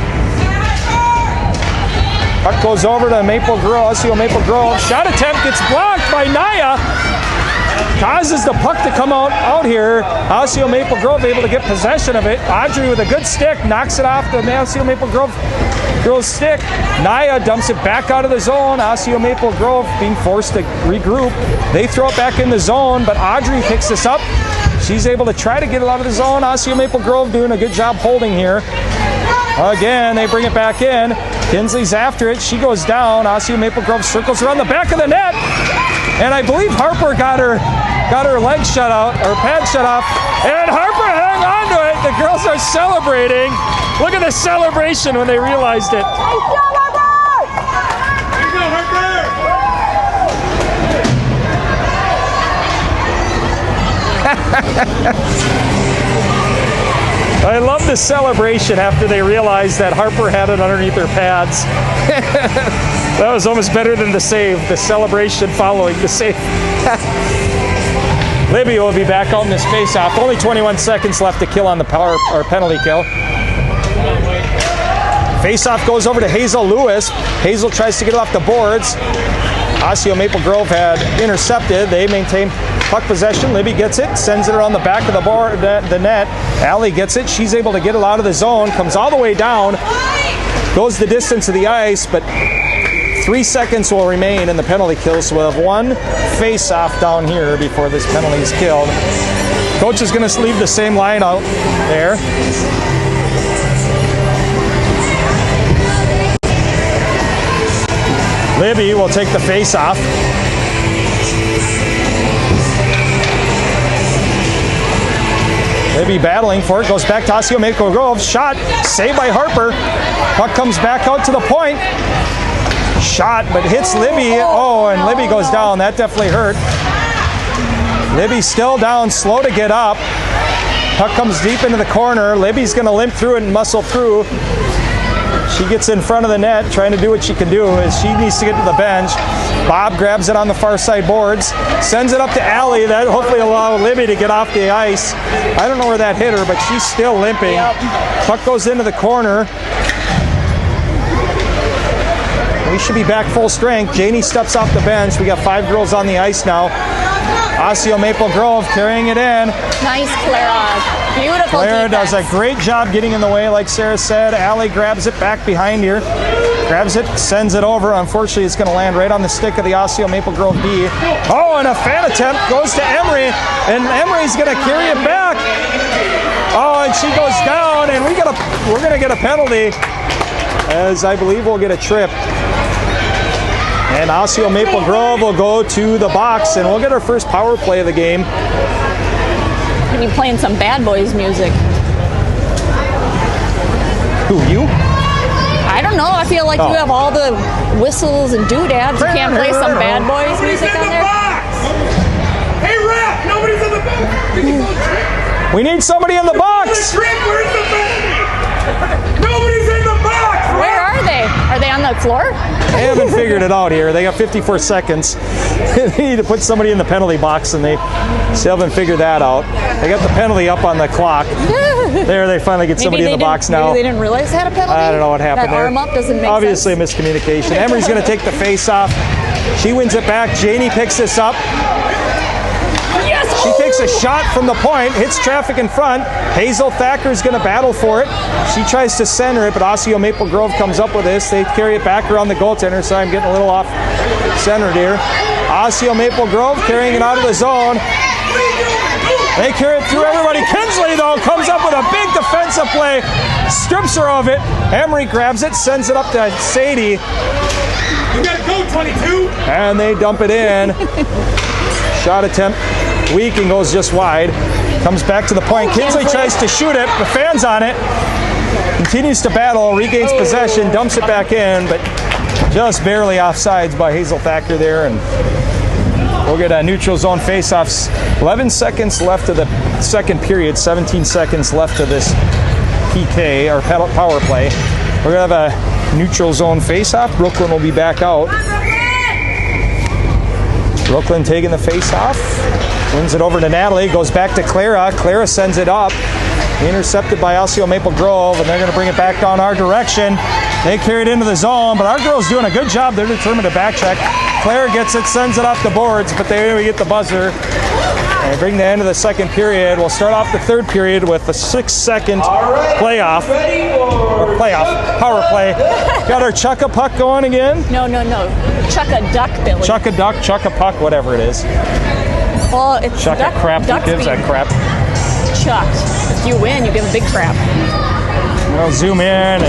S2: Puck goes over to Maple Grove, Osseo Maple Grove. Shot attempt gets blocked by Naya. Causes the puck to come out here. Osseo Maple Grove able to get possession of it. Audrey with a good stick knocks it off the Osseo Maple Grove girl's stick. Naya dumps it back out of the zone. Osseo Maple Grove being forced to regroup. They throw it back in the zone, but Audrey picks this up. She's able to try to get it out of the zone. Osseo Maple Grove doing a good job holding here. Again, they bring it back in. Kinsley's after it. She goes down. Osseo Maple Grove circles around the back of the net. And I believe Harper got her leg shut out, or pad shut off. And Harper hung on to it. The girls are celebrating. Look at the celebration when they realized it. I love the celebration after they realized that Harper had it underneath her pads. That was almost better than the save, the celebration following the save. Libby will be back out in this face-off. Only 21 seconds left to kill on the power or penalty kill. Face-off goes over to Hazel Lewis. Hazel tries to get it off the boards. Osseo Maple Grove had intercepted. They maintain puck possession. Libby gets it, sends it around the back of the board, the net. Allie gets it. She's able to get it out of the zone, comes all the way down, goes the distance of the ice, but 3 seconds will remain in the penalty kill, so we'll have one face-off down here before this penalty is killed. Coach is going to leave the same line out there. Libby will take the face-off. Libby battling for it, goes back to Osseo Maple Grove. Shot, saved by Harper. Puck comes back out to the point. Shot, but hits Libby. Oh, and Libby goes down. That definitely hurt. Libby's still down, slow to get up. Puck comes deep into the corner. Libby's going to limp through it and muscle through. She gets in front of the net, trying to do what she can do as she needs to get to the bench. Bob grabs it on the far side boards, sends it up to Allie. That hopefully allow Libby to get off the ice. I don't know where that hit her, but she's still limping. Puck goes into the corner. We should be back full strength. Janie steps off the bench. We got 5 girls on the ice now. Osseo Maple Grove carrying it in.
S1: Nice, Clara. Beautiful
S2: Clara
S1: defense.
S2: does a great job getting in the way, like Sarah said. Allie grabs it back behind here. Grabs it, sends it over. Unfortunately, it's going to land right on the stick of the Osseo Maple Grove D. Oh, and a fan attempt goes to Emery, and Emery's going to carry it back. Oh, and she goes down, and we're going to get a penalty, as I believe we'll get a trip. And Osseo Maple Grove will go to the box, and we'll get our first power play of the game.
S1: And you playing some Bad Boys music.
S2: Who, you?
S1: I don't know. I feel like you have all the whistles and doodads. You can't play some Bad Boys music on there?
S3: Hey, ref! Nobody's in the box!
S2: We need somebody in the box!
S3: Where's the penalty? Nobody's in the box!
S1: Where are they? Are they on the floor?
S2: They haven't figured it out here. They got 54 seconds. They need to put somebody in the penalty box, and they still haven't figured that out. They got the penalty up on the clock. There, they finally get somebody in the box now.
S1: Maybe they didn't realize they had a penalty?
S2: I don't know what happened
S1: that
S2: there.
S1: Arm up doesn't make
S2: Obviously
S1: sense.
S2: a miscommunication. Emery's going to take the face off. She wins it back. Janie picks this up.
S1: Yes!
S2: She takes a shot from the point, hits traffic in front. Hazel Thacker's going to battle for it. She tries to center it, but Osseo Maple Grove comes up with this. They carry it back around the goaltender, so I'm getting a little off centered here. Osseo Maple Grove carrying it out of the zone. They carry it through everybody. Kinsley, though, comes up with a big defensive play, strips her of it. Emery grabs it, sends it up to Sadie.
S3: You gotta go, 22.
S2: And they dump it in. Shot attempt weak and goes just wide. Comes back to the point. Kinsley tries to shoot it. The fan's on it. Continues to battle, regains possession, dumps it back in, but just barely offsides by Hazel Thacker there. And we'll get a neutral zone faceoffs. 11 seconds left of the second period, 17 seconds left of this PK, or power play. We're going to have a neutral zone faceoff. Brooklyn will be back out. Brooklyn taking the faceoff. Wins it over to Natalie. Goes back to Clara. Clara sends it up. Intercepted by Osseo Maple Grove, and they're going to bring it back down our direction. They carry it into the zone, but our girls doing a good job. They're determined to back check. Clara gets it, sends it off the boards, but they get the buzzer. And bring the end of the second period. We'll start off the third period with a 6-second playoff. Or playoff, power play. Got our chuck a puck going again.
S1: No. Chuck a duck, Billy.
S2: Chuck a duck, chuck a puck, whatever it is.
S1: Well, it's
S2: Chuck
S1: duck,
S2: a crap. Who gives that crap?
S1: Chucked. If you win, you give a big crap.
S2: We'll zoom in and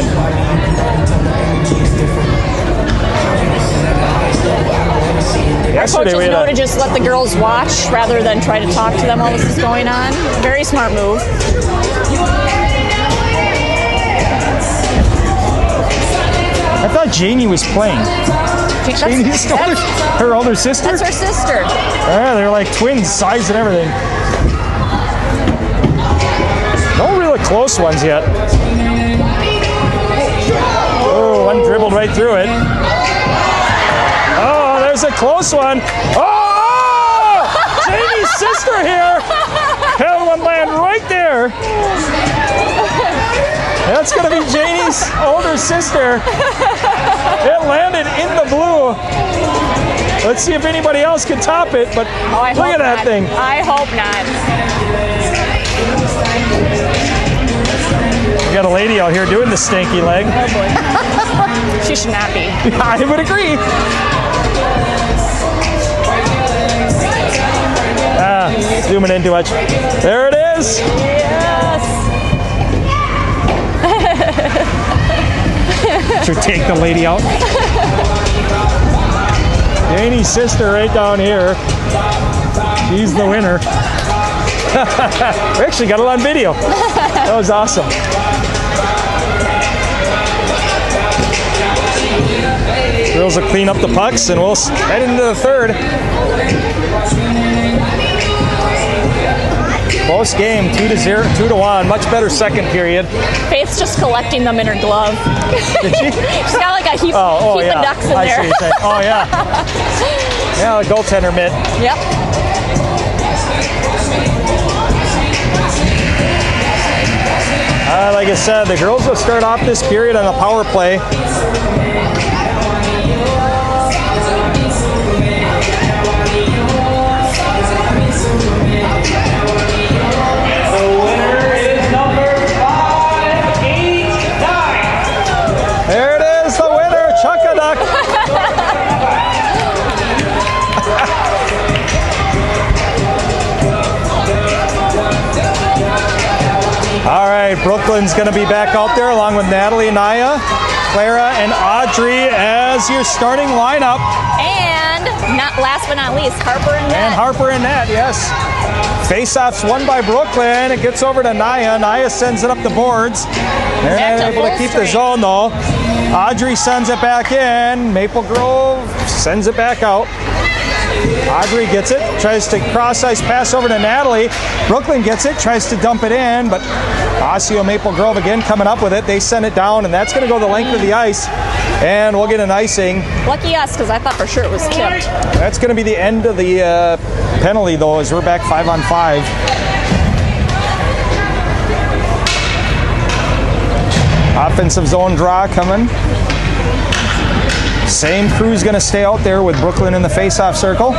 S2: yesterday
S1: Coaches know to just let the girls watch rather than try to talk to them while this is going on. Very smart move.
S2: I thought Janie was playing. Janie's her older sister?
S1: That's her sister.
S2: Yeah, they're like twins, size and everything. No really close ones yet. Oh, one dribbled right through it. Oh, there's a close one. Oh! Jamie's sister here. Hell, one land right there. That's going to be Janie's older sister. It landed in the blue. Let's see if anybody else can top it, but look at that thing.
S1: I hope not.
S2: We got a lady out here doing the stanky leg.
S1: Oh boy. She should not be.
S2: I would agree. Zooming in too much. There it is.
S1: Yes.
S2: Should take the lady out. Janie's sister right down here. She's the winner. We actually got it on video. That was awesome. Girls will clean up the pucks and we'll head into the third. Close game, 2-0, 2-1. Much better second period.
S1: Faith's just collecting them in her glove.
S2: Did she?
S1: She's got like a heap
S2: yeah.
S1: of ducks in
S2: I
S1: there.
S2: see what you're saying. Oh yeah. Yeah, the goaltender mitt.
S1: Yep.
S2: Like I said, the girls will start off this period on a power play.
S3: The winner is number 589.
S2: There it is, the winner, Chuck-a-Duck. All right, Brooklyn's going to be back out there along with Natalie, Naya, Clara, and Audrey as your starting lineup.
S1: And not last but not least, Harper and Nat.
S2: And Harper and Nat, yes. Face-offs won by Brooklyn. It gets over to Naya. Naya sends it up the boards. They're not able to keep the zone, though. Audrey sends it back in. Maple Grove sends it back out. Audrey gets it, tries to cross-ice pass over to Natalie. Brooklyn gets it, tries to dump it in, but Osseo Maple Grove again coming up with it. They send it down, and that's going to go the length of the ice, and we'll get an icing.
S1: Lucky us, because I thought for sure it was tipped.
S2: That's going to be the end of the penalty, though, as we're back 5-on-5. Offensive zone draw coming. Same crew's going to stay out there with Brooklyn in the face-off circle.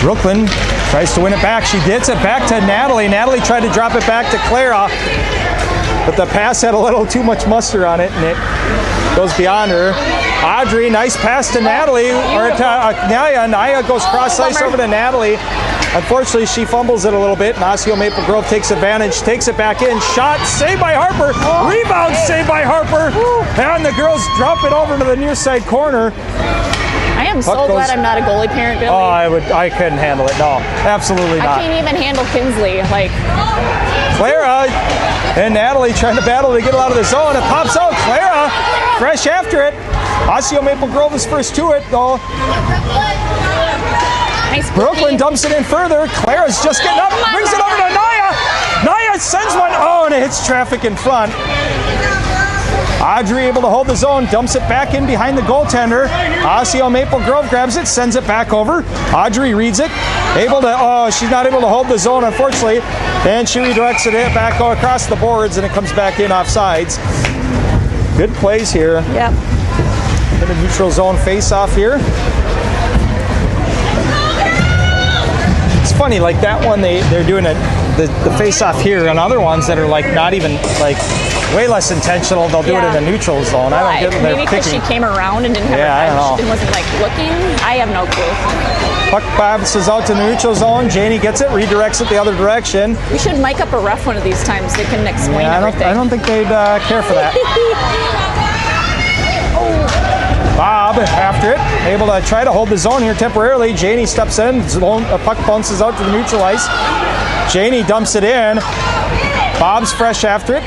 S2: Brooklyn tries to win it back. She gets it back to Natalie. Natalie tried to drop it back to Clara. but the pass had a little too much mustard on it, and it goes beyond her. Audrey, nice pass to Natalie, or to Naya. Naya goes cross ice over to Natalie. Unfortunately, she fumbles it a little bit, and Osseo Maple Grove takes advantage, takes it back in. Shot, saved by Harper. Rebound, saved by Harper. And the girls drop it over to the near side corner.
S1: I am so glad I'm not a goalie parent, Billy.
S2: Oh, I couldn't handle it. No, absolutely not.
S1: I can't even handle Kinsley. Like,
S2: Clara and Natalie trying to battle to get it out of the zone. It pops out. Clara, fresh after it. Osseo Maple Grove is first to it, though.
S1: Nice
S2: Brooklyn dumps it in further. Clara's just getting up, brings it over to Naya. Naya sends one. Oh, and it hits traffic in front. Audrey able to hold the zone, dumps it back in behind the goaltender. Osseo Maple Grove grabs it, sends it back over. Audrey reads it, able to, she's not able to hold the zone, unfortunately. And she redirects it back across the boards, and it comes back in off sides. Good plays here.
S1: Yep.
S2: In the neutral zone face-off here. It's funny, like that one, they're doing the face-off here, and other ones that are like not even like way less intentional, they'll do it in the neutral zone. I don't get what they're
S1: maybe because she came around and didn't have her head. She wasn't like looking. I have no clue.
S2: Puck bounces out to the neutral zone. Janie gets it, redirects it the other direction.
S1: We should mic up a ref one of these times. They can explain everything.
S2: I don't think they'd care for that. Bob after it, able to try to hold the zone here temporarily. Janie steps in, puck bounces out to the neutral ice. Janie dumps it in. Bob's fresh after it.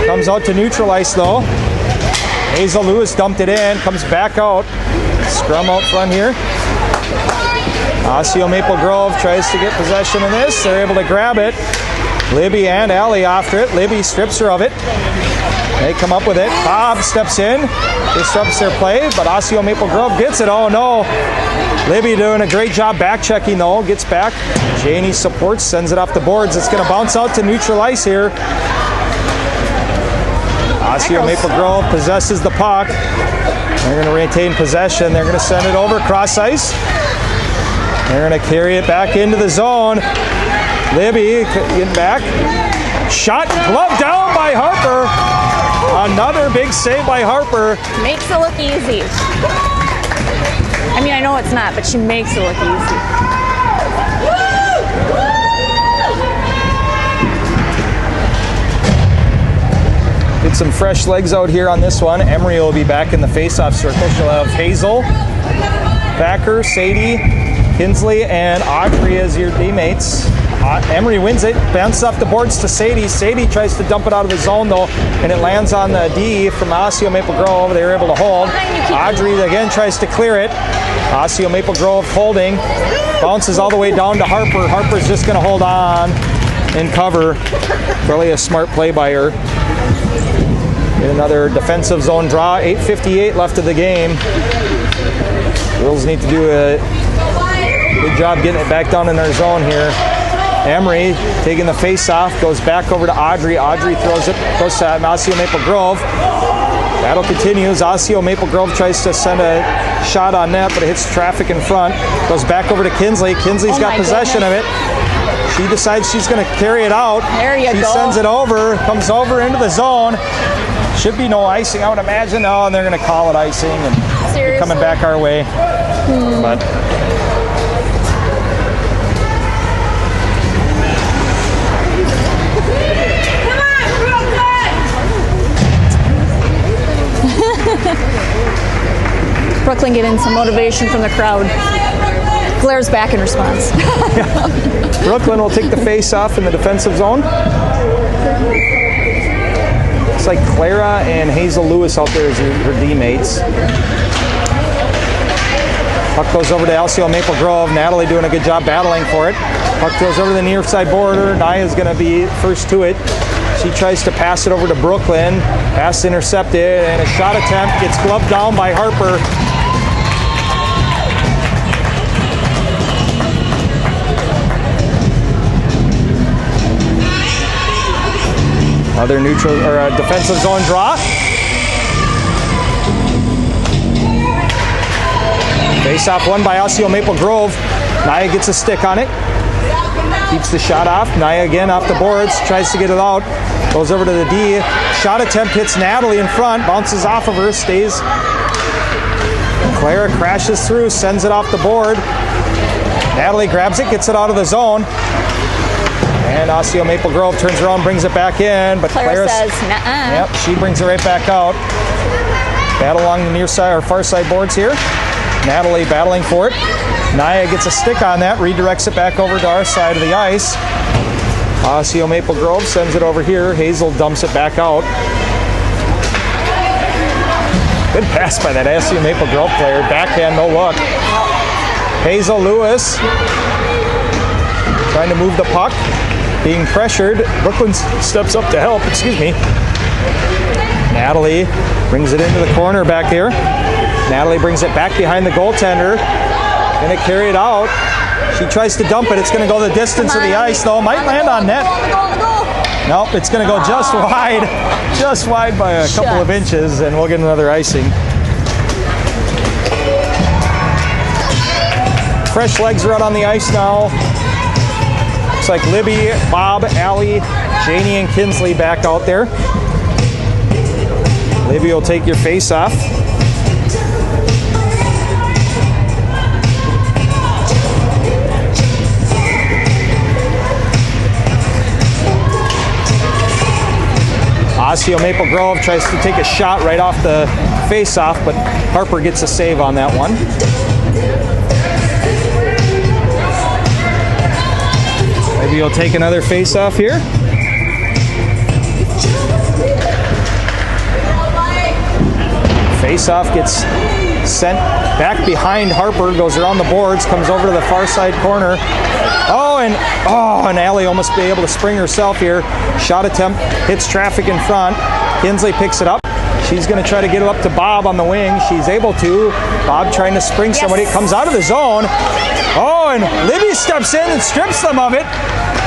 S2: Comes out to neutral ice though. Hazel Lewis dumped it in, comes back out. Scrum out front here. Osseo Maple Grove tries to get possession of this. They're able to grab it. Libby and Allie after it. Libby strips her of it. They come up with it. Bob steps in, disrupts their play, but Osseo Maple Grove gets it. Oh no. Libby doing a great job back checking though. Gets back. Janie supports, sends it off the boards. It's going to bounce out to neutral ice here. Osseo Maple Grove possesses the puck. They're going to retain possession. They're going to send it over cross ice. They're going to carry it back into the zone. Libby getting back. Shot, glove down by Harper. Another big save by Harper.
S1: Makes it look easy. I mean, I know it's not, but she makes it look easy.
S2: Get some fresh legs out here on this one. Emery will be back in the face-off circle. She'll have Hazel, Thacker, Sadie, Kinsley, and Audrey as your teammates. Emery wins it, bounces off the boards to Sadie. Sadie tries to dump it out of the zone though, and it lands on the D from Osseo Maple Grove. They were able to hold. Audrey again tries to clear it. Osseo Maple Grove holding. Bounces all the way down to Harper. Harper's just going to hold on and cover. Really a smart play by her. Get another defensive zone draw. 8:58 left of the game. Girls need to do a good job getting it back down in their zone here. Emery taking the face off, goes back over to Audrey. Audrey throws it, goes to Osseo Maple Grove. Battle continues. Osseo Maple Grove tries to send a shot on net, but it hits traffic in front. Goes back over to Kinsley. Kinsley's got possession of it. She decides she's going to carry it out.
S1: There you go.
S2: She sends it over, comes over into the zone. Should be no icing, I would imagine. Oh, and they're going to call it icing, and coming back our way. But
S1: Brooklyn getting some motivation from the crowd. Glares back in response.
S2: Brooklyn will take the face off in the defensive zone. Looks like Clara and Hazel Lewis out there as her D-mates. Puck goes over to Osseo Maple Grove. Natalie doing a good job battling for it. Puck goes over to the near side border. Naya's going to be first to it. She tries to pass it over to Brooklyn. Pass intercepted, and a shot attempt gets gloved down by Harper. Other neutral or defensive zone draw. Face off won by Osseo Maple Grove. Naya gets a stick on it. Keeps the shot off. Naya again off the boards. Tries to get it out. Goes over to the D. Shot attempt hits Natalie in front. Bounces off of her. Stays. Clara crashes through. Sends it off the board. Natalie grabs it. Gets it out of the zone. And Osseo Maple Grove turns around, brings it back in. But
S1: Clara says, nuh-uh.
S2: Yep, she brings it right back out. Battle along the near side or far side boards here. Natalie battling for it. Naya gets a stick on that, redirects it back over to our side of the ice. Osseo Maple Grove sends it over here. Hazel dumps it back out. Good pass by that Osseo Maple Grove player. Backhand, no look. Hazel Lewis trying to move the puck. Being pressured. Brooklyn steps up to help. Excuse me. Natalie brings it into the corner back here. Natalie brings it back behind the goaltender. Gonna carry it out. She tries to dump it. It's gonna go the distance of the ice though. Might land on net. Nope, it's gonna go just wide. Just wide by a couple of inches, and we'll get another icing. Fresh legs are out on the ice now. Looks like Libby, Bob, Allie, Janie, and Kinsley back out there. Libby will take your face off. Osseo Maple Grove tries to take a shot right off the face-off, but Harper gets a save on that one. Maybe he'll take another face-off here. Face-off gets sent back behind Harper, goes around the boards, comes over to the far side corner. And Allie almost be able to spring herself here. Shot attempt, hits traffic in front. Kinsley picks it up. She's going to try to get it up to Bob on the wing. She's able to. Bob trying to spring somebody. It comes out of the zone. And Libby steps in and strips them of it.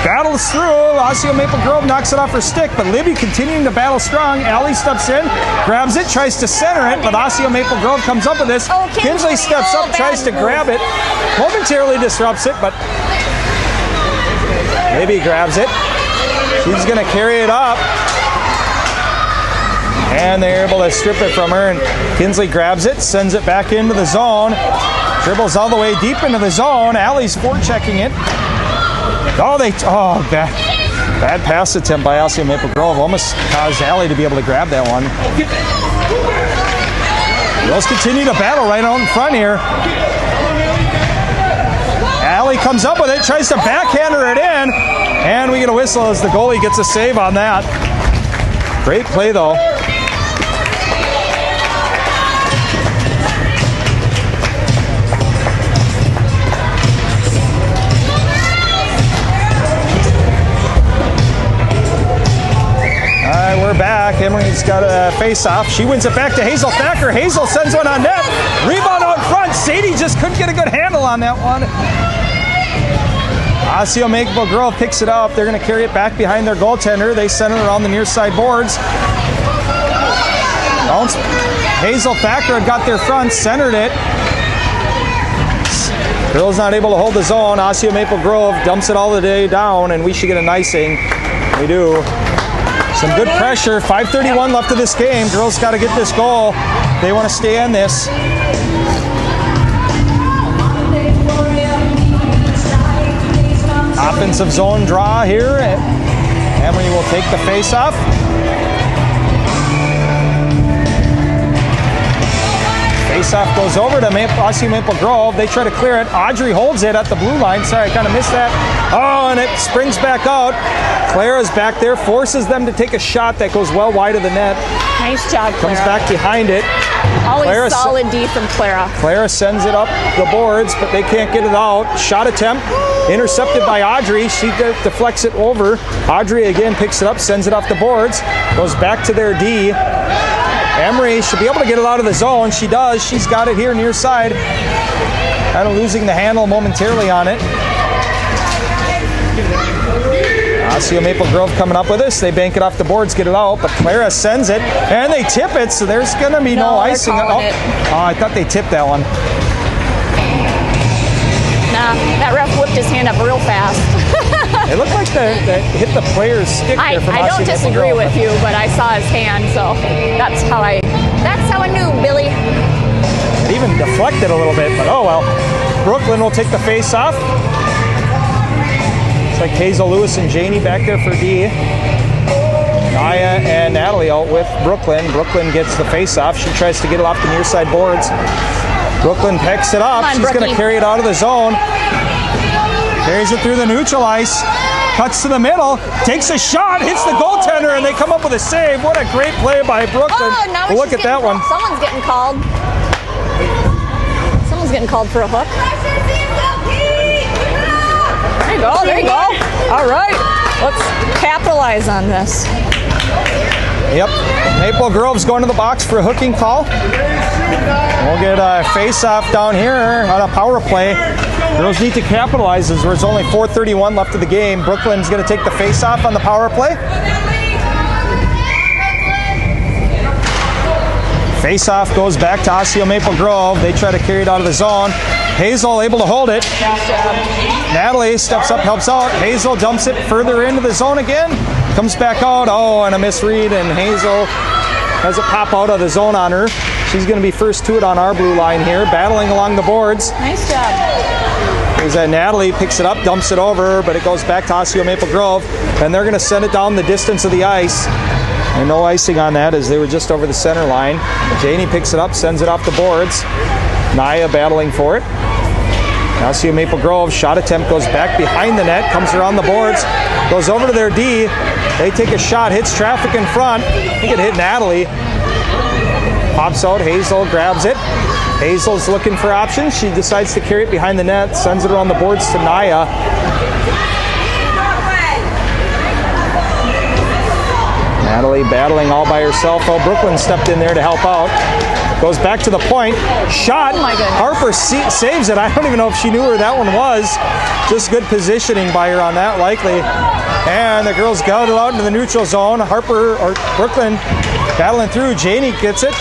S2: Battles through. Osseo Maple Grove knocks it off her stick, but Libby continuing to battle strong. Allie steps in, grabs it, tries to center it, but Osseo Maple Grove comes up with this. Kinsley steps up, tries to grab it. Momentarily disrupts it, but Libby grabs it. She's going to carry it up. And they're able to strip it from her, and Kinsley grabs it, sends it back into the zone. Dribbles all the way deep into the zone. Allie's forechecking it. Bad pass attempt by Osseo Maple Grove. Almost caused Allie to be able to grab that one. Girls continue to battle right out in front here. Allie comes up with it, tries to backhander it in, and we get a whistle as the goalie gets a save on that. Great play though. We're back. Emery's got a face-off. She wins it back to Hazel Thacker. Hazel sends one on net. Rebound out front. Sadie just couldn't get a good handle on that one. Osseo Maple Grove picks it up. They're going to carry it back behind their goaltender. They send it around the near side boards. Hazel Thacker had got their front, centered it. Girls not able to hold the zone. Osseo Maple Grove dumps it all the way down, and we should get an icing. We do. Some good pressure. 5:31 left of this game. Girls got to get this goal. They want to stay in this. Offensive zone draw here. Emery will take the face-off. Face-off goes over to Osseo Maple Grove. They try to clear it. Audrey holds it at the blue line. Sorry, I kind of missed that. And it springs back out. Clara's back there, forces them to take a shot that goes well wide of the net.
S1: Nice job, Clara.
S2: Comes back behind it.
S1: Always solid D from Clara.
S2: Clara sends it up the boards, but they can't get it out. Shot attempt, intercepted by Audrey. She deflects it over. Audrey again picks it up, sends it off the boards, goes back to their D. Emery should be able to get it out of the zone. She does. She's got it here near side. Kind of losing the handle momentarily on it. Osseo Maple Grove coming up with this. They bank it off the boards, get it out, but Clara sends it, and they tip it, so there's going to be no icing. I thought they tipped that one.
S1: Nah, that ref whipped his hand up real fast.
S2: It looked like that hit the player's stick there from
S1: I don't
S2: Osseo Maple
S1: disagree
S2: Grove.
S1: with you, but I saw his hand, so that's how I knew, Billy.
S2: It even deflected a little bit, but oh well. Brooklyn will take the face off. It's like Hazel Lewis and Janie back there for D. Naya and Natalie out with Brooklyn. Brooklyn gets the face off. She tries to get it off the near side boards. Brooklyn picks it up.
S1: Come on,
S2: She's going to carry it out of the zone. Carries it through the neutral ice. Cuts to the middle. Takes a shot. Hits the goaltender, and they come up with a save. What a great play by Brooklyn.
S1: Oh, now
S2: Look at that one.
S1: Someone's getting called. Someone's getting called for a hook. There you go. There you go. All right. Let's capitalize on this.
S2: Yep. Maple Grove's going to the box for a hooking call. We'll get a face-off down here on a power play. Girls need to capitalize as there's only 4:31 left of the game. Brooklyn's going to take the face-off on the power play. Face-off goes back to Osseo Maple Grove. They try to carry it out of the zone. Hazel able to hold it. Natalie steps up, helps out. Hazel dumps it further into the zone again. Comes back out. Oh, and a misread, and Hazel has it pop out of the zone on her. She's going to be first to it on our blue line here, battling along the boards.
S1: Nice job.
S2: Is that Natalie picks it up, dumps it over, but it goes back to Osseo Maple Grove, and they're going to send it down the distance of the ice. And no icing on that as they were just over the center line. Janie picks it up, sends it off the boards. Naya battling for it. Osseo Maple Grove shot attempt goes back behind the net, comes around the boards, goes over to their D. They take a shot, hits traffic in front. I think it hit Natalie. Pops out, Hazel grabs it. Hazel's looking for options. She decides to carry it behind the net, sends it around the boards to Naya. Natalie battling all by herself. Oh, Brooklyn stepped in there to help out. Goes back to the point. Shot.
S1: Oh my goodness.
S2: Harper saves it. I don't even know if she knew where that one was. Just good positioning by her on that, likely. And the girls got it out into the neutral zone. Harper, or Brooklyn, battling through. Janie gets it.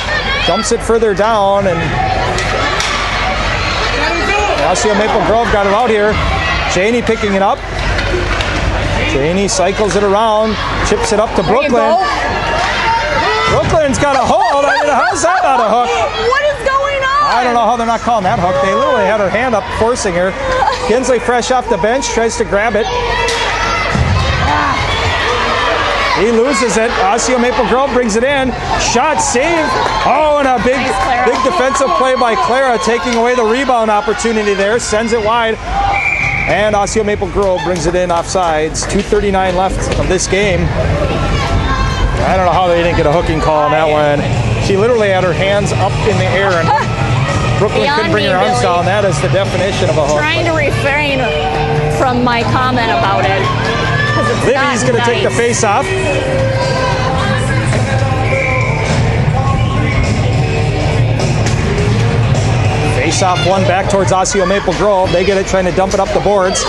S2: Dumps it further down. And Osseo Maple Grove got it out here. Janie picking it up. Janie cycles it around, chips it up to Brooklyn. Brooklyn's got a hold. I mean, how's that not a hook?
S1: What is going on?
S2: I don't know how they're not calling that hook. They literally had her hand up, forcing her. Kinsley, fresh off the bench, tries to grab it. He loses it. Osseo Maple Grove brings it in. Shot, save. Oh, and a big defensive play by Clara, taking away the rebound opportunity there. Sends it wide. And Osseo Maple Grove brings it in offsides. 2:39 left of this game. I don't know how they didn't get a hooking call on that one. She literally had her hands up in the air, and Brooklyn couldn't bring her arms down. That is the definition of a hook.
S1: Trying to refrain from my comment about it.
S2: Libby's going to take the face off. Face off one back towards Osseo Maple Grove. They get it, trying to dump it up the boards.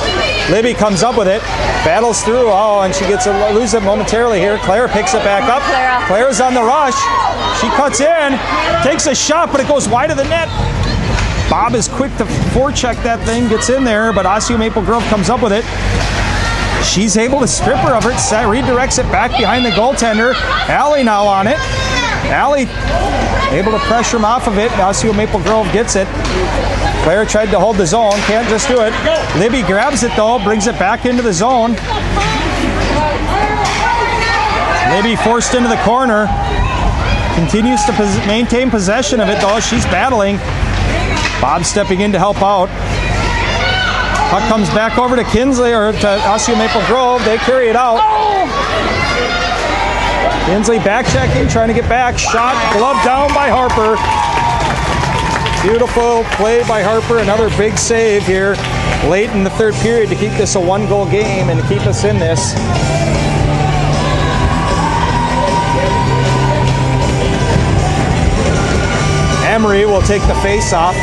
S2: Libby comes up with it, battles through. Oh, and she gets lose it momentarily here. Claire picks it back up. Claire's on the rush. She cuts in, takes a shot, but it goes wide of the net. Bob is quick to forecheck that thing, gets in there, but Osseo Maple Grove comes up with it. She's able to strip her of it, redirects it back behind the goaltender. Allie now on it. Allie able to pressure him off of it. Osseo Maple Grove gets it. Claire tried to hold the zone, can't just do it. Libby grabs it though, brings it back into the zone. Libby forced into the corner. Continues to maintain possession of it though. She's battling. Bob stepping in to help out. Puck comes back over to Kinsley, or to Osseo Maple Grove. They carry it out. Kinsley back checking, trying to get back. Shot, glove down by Harper. Beautiful play by Harper. Another big save here late in the third period to keep this a one-goal game and to keep us in this. Emery will take the face off.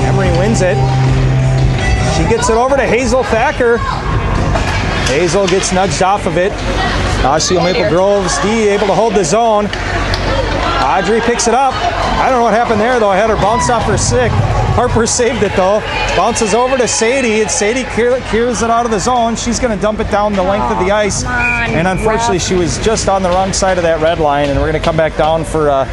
S2: Emery wins it. She gets it over to Hazel Thacker. Hazel gets nudged off of it. Osseo Maple Grove's D able to hold the zone. Audrey picks it up. I don't know what happened there, though. I had her bounce off her stick. Harper saved it, though. Bounces over to Sadie, and Sadie clears it out of the zone. She's going to dump it down the length of the ice.
S1: Come on,
S2: and unfortunately, she was just on the wrong side of that red line, and we're going to come back down for a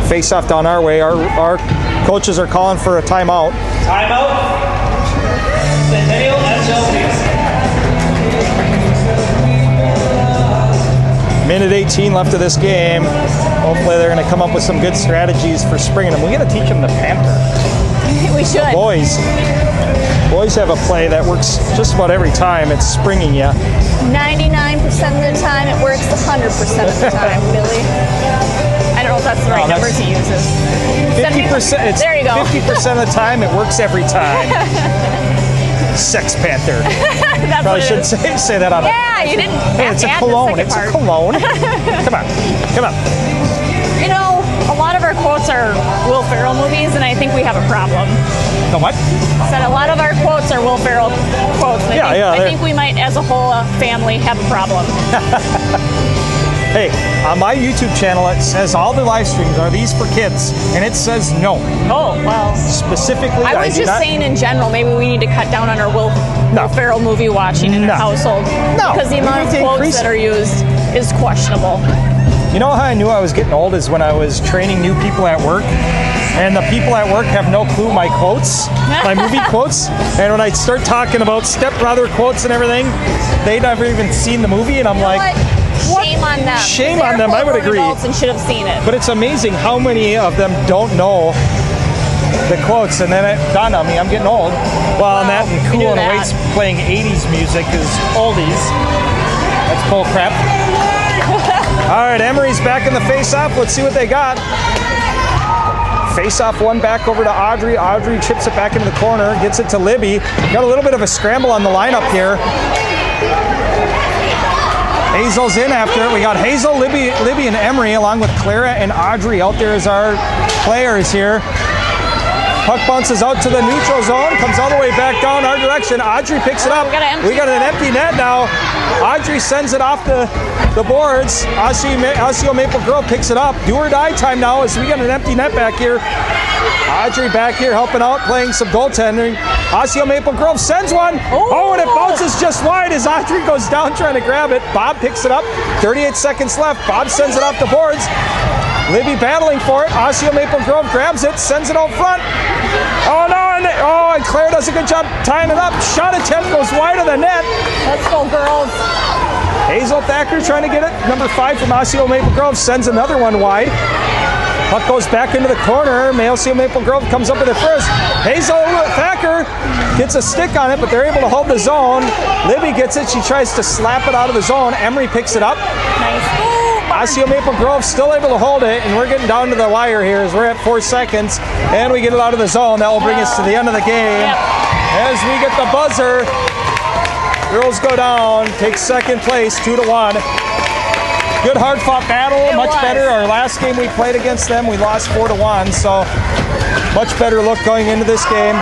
S2: face-off down our way. Our coaches are calling for a timeout.
S3: Timeout. Centennial Cslp.
S2: Minute 18 left of this game. Hopefully they're going to come up with some good strategies for springing them. We got to teach them the panther.
S1: We should.
S2: Boys have a play that works just about every time. It's springing you.
S1: 99% of the time, it works 100% of the time, Billy. I don't know if that's the right number to use.
S2: 50%. It's
S1: there you go.
S2: 50% of the time, it works every time. Sex Panther.
S1: That's
S2: Probably
S1: what it
S2: should
S1: is.
S2: say that on
S1: Yeah, you didn't.
S2: Hey, it's a
S1: add
S2: cologne.
S1: the
S2: It's
S1: second
S2: a
S1: part.
S2: cologne. Come on.
S1: You know, a lot of our quotes are Will Ferrell movies, and I think we have a problem.
S2: The what?
S1: Said a lot of our quotes are Will Ferrell quotes. And I think we might, as a whole family, have a problem.
S2: Hey, on my YouTube channel, it says all the live streams are these for kids, and it says no.
S1: Oh, well.
S2: Specifically,
S1: I was just saying in general, maybe we need to cut down on our Will Ferrell movie watching in our household.
S2: No.
S1: Because the amount of quotes that are used is questionable.
S2: You know how I knew I was getting old is when I was training new people at work, and the people at work have no clue my quotes, my movie quotes, and when I start talking about stepbrother quotes and everything, they never even seen the movie, and I'm like,
S1: what? Shame on them.
S2: Shame on them, I would agree.
S1: Adults and should have seen it.
S2: But it's amazing how many of them don't know the quotes, and then it dawned on me, I'm getting old. Well, and that and Cool and Waits playing 80s music is oldies. That's bull crap. All right, Emery's back in the face-off. Let's see what they got. Face-off one back over to Audrey. Audrey chips it back into the corner, gets it to Libby. Got a little bit of a scramble on the lineup here. Hazel's in after it. We got Hazel, Libby, and Emery, along with Clara and Audrey out there as our players here. Puck bounces out to the neutral zone, comes all the way back down our direction. Audrey picks it up. We got an empty net now. Audrey sends it off the boards. Osseo Maple Grove picks it up. Do or die time now as we got an empty net back here. Audrey back here helping out, playing some goaltending. Osseo Maple Grove sends one. Oh, and it bounces just wide as Audrey goes down trying to grab it. Bob picks it up. 38 seconds left. Bob sends it off the boards. Libby battling for it. Osseo Maple Grove grabs it, sends it out front. Oh no, and Claire does a good job tying it up. Shot attempt goes wide of the net.
S1: Let's go, girls.
S2: Hazel Thacker trying to get it. Number 5 from Osseo Maple Grove sends another one wide. Puck goes back into the corner. Osseo Maple Grove comes up with it first. Hazel Thacker gets a stick on it, but they're able to hold the zone. Libby gets it. She tries to slap it out of the zone. Emery picks it up.
S1: Nice.
S2: Osseo Maple Grove still able to hold it, and we're getting down to the wire here as we're at 4 seconds, and we get it out of the zone. That will bring us to the end of the game. As we get the buzzer, girls go down, take second place, 2-1. Good hard-fought battle, much better. Our last game we played against them, we lost 4-1, so much better look going into this game.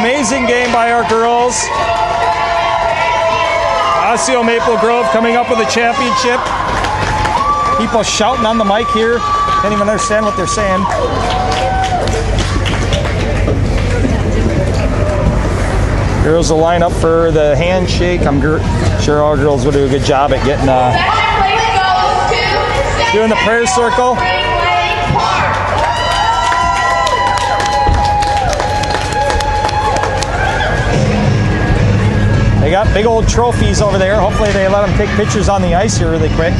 S2: Amazing game by our girls. Osseo Maple Grove coming up with a championship. People shouting on the mic here. Can't even understand what they're saying. Girls will line up for the handshake. I'm sure all girls will do a good job at getting doing the prayer circle. They got big old trophies over there. Hopefully they let them take pictures on the ice here really quick.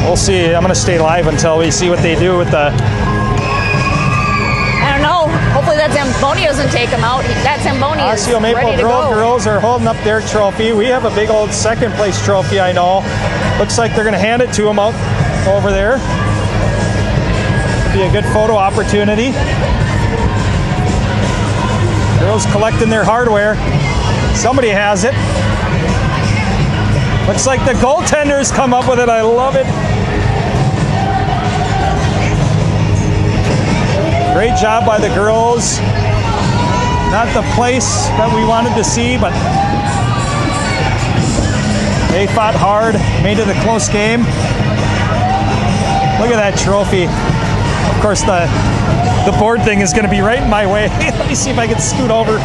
S2: We'll see. I'm going to stay live until we see what they do with the...
S1: I don't know. Hopefully that Zamboni doesn't take them out. That Zamboni is
S2: Osseo Maple
S1: ready to
S2: Grove
S1: go.
S2: girls are holding up their trophy. We have a big old second place trophy, I know. Looks like they're going to hand it to them out over there. Be a good photo opportunity. Girls collecting their hardware. Somebody has it. Looks like the goaltenders come up with it. I love it. Great job by the girls. Not the place that we wanted to see, but They fought hard, made it a close game. Look at that trophy. Of course, the board thing is going to be right in my way. Let me see if I can scoot over.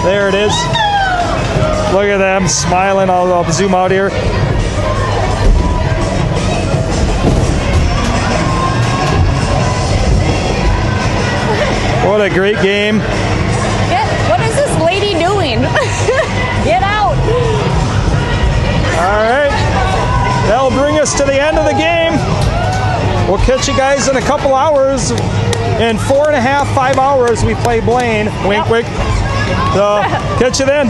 S2: There it is. Look at them smiling. I'll zoom out here. What a great game.
S1: What is this lady doing? Get out.
S2: All right. That'll bring us to the end of the game. We'll catch you guys in a couple hours. In 4.5, 5 hours, we play Blaine. Wink, wink. So, catch you then.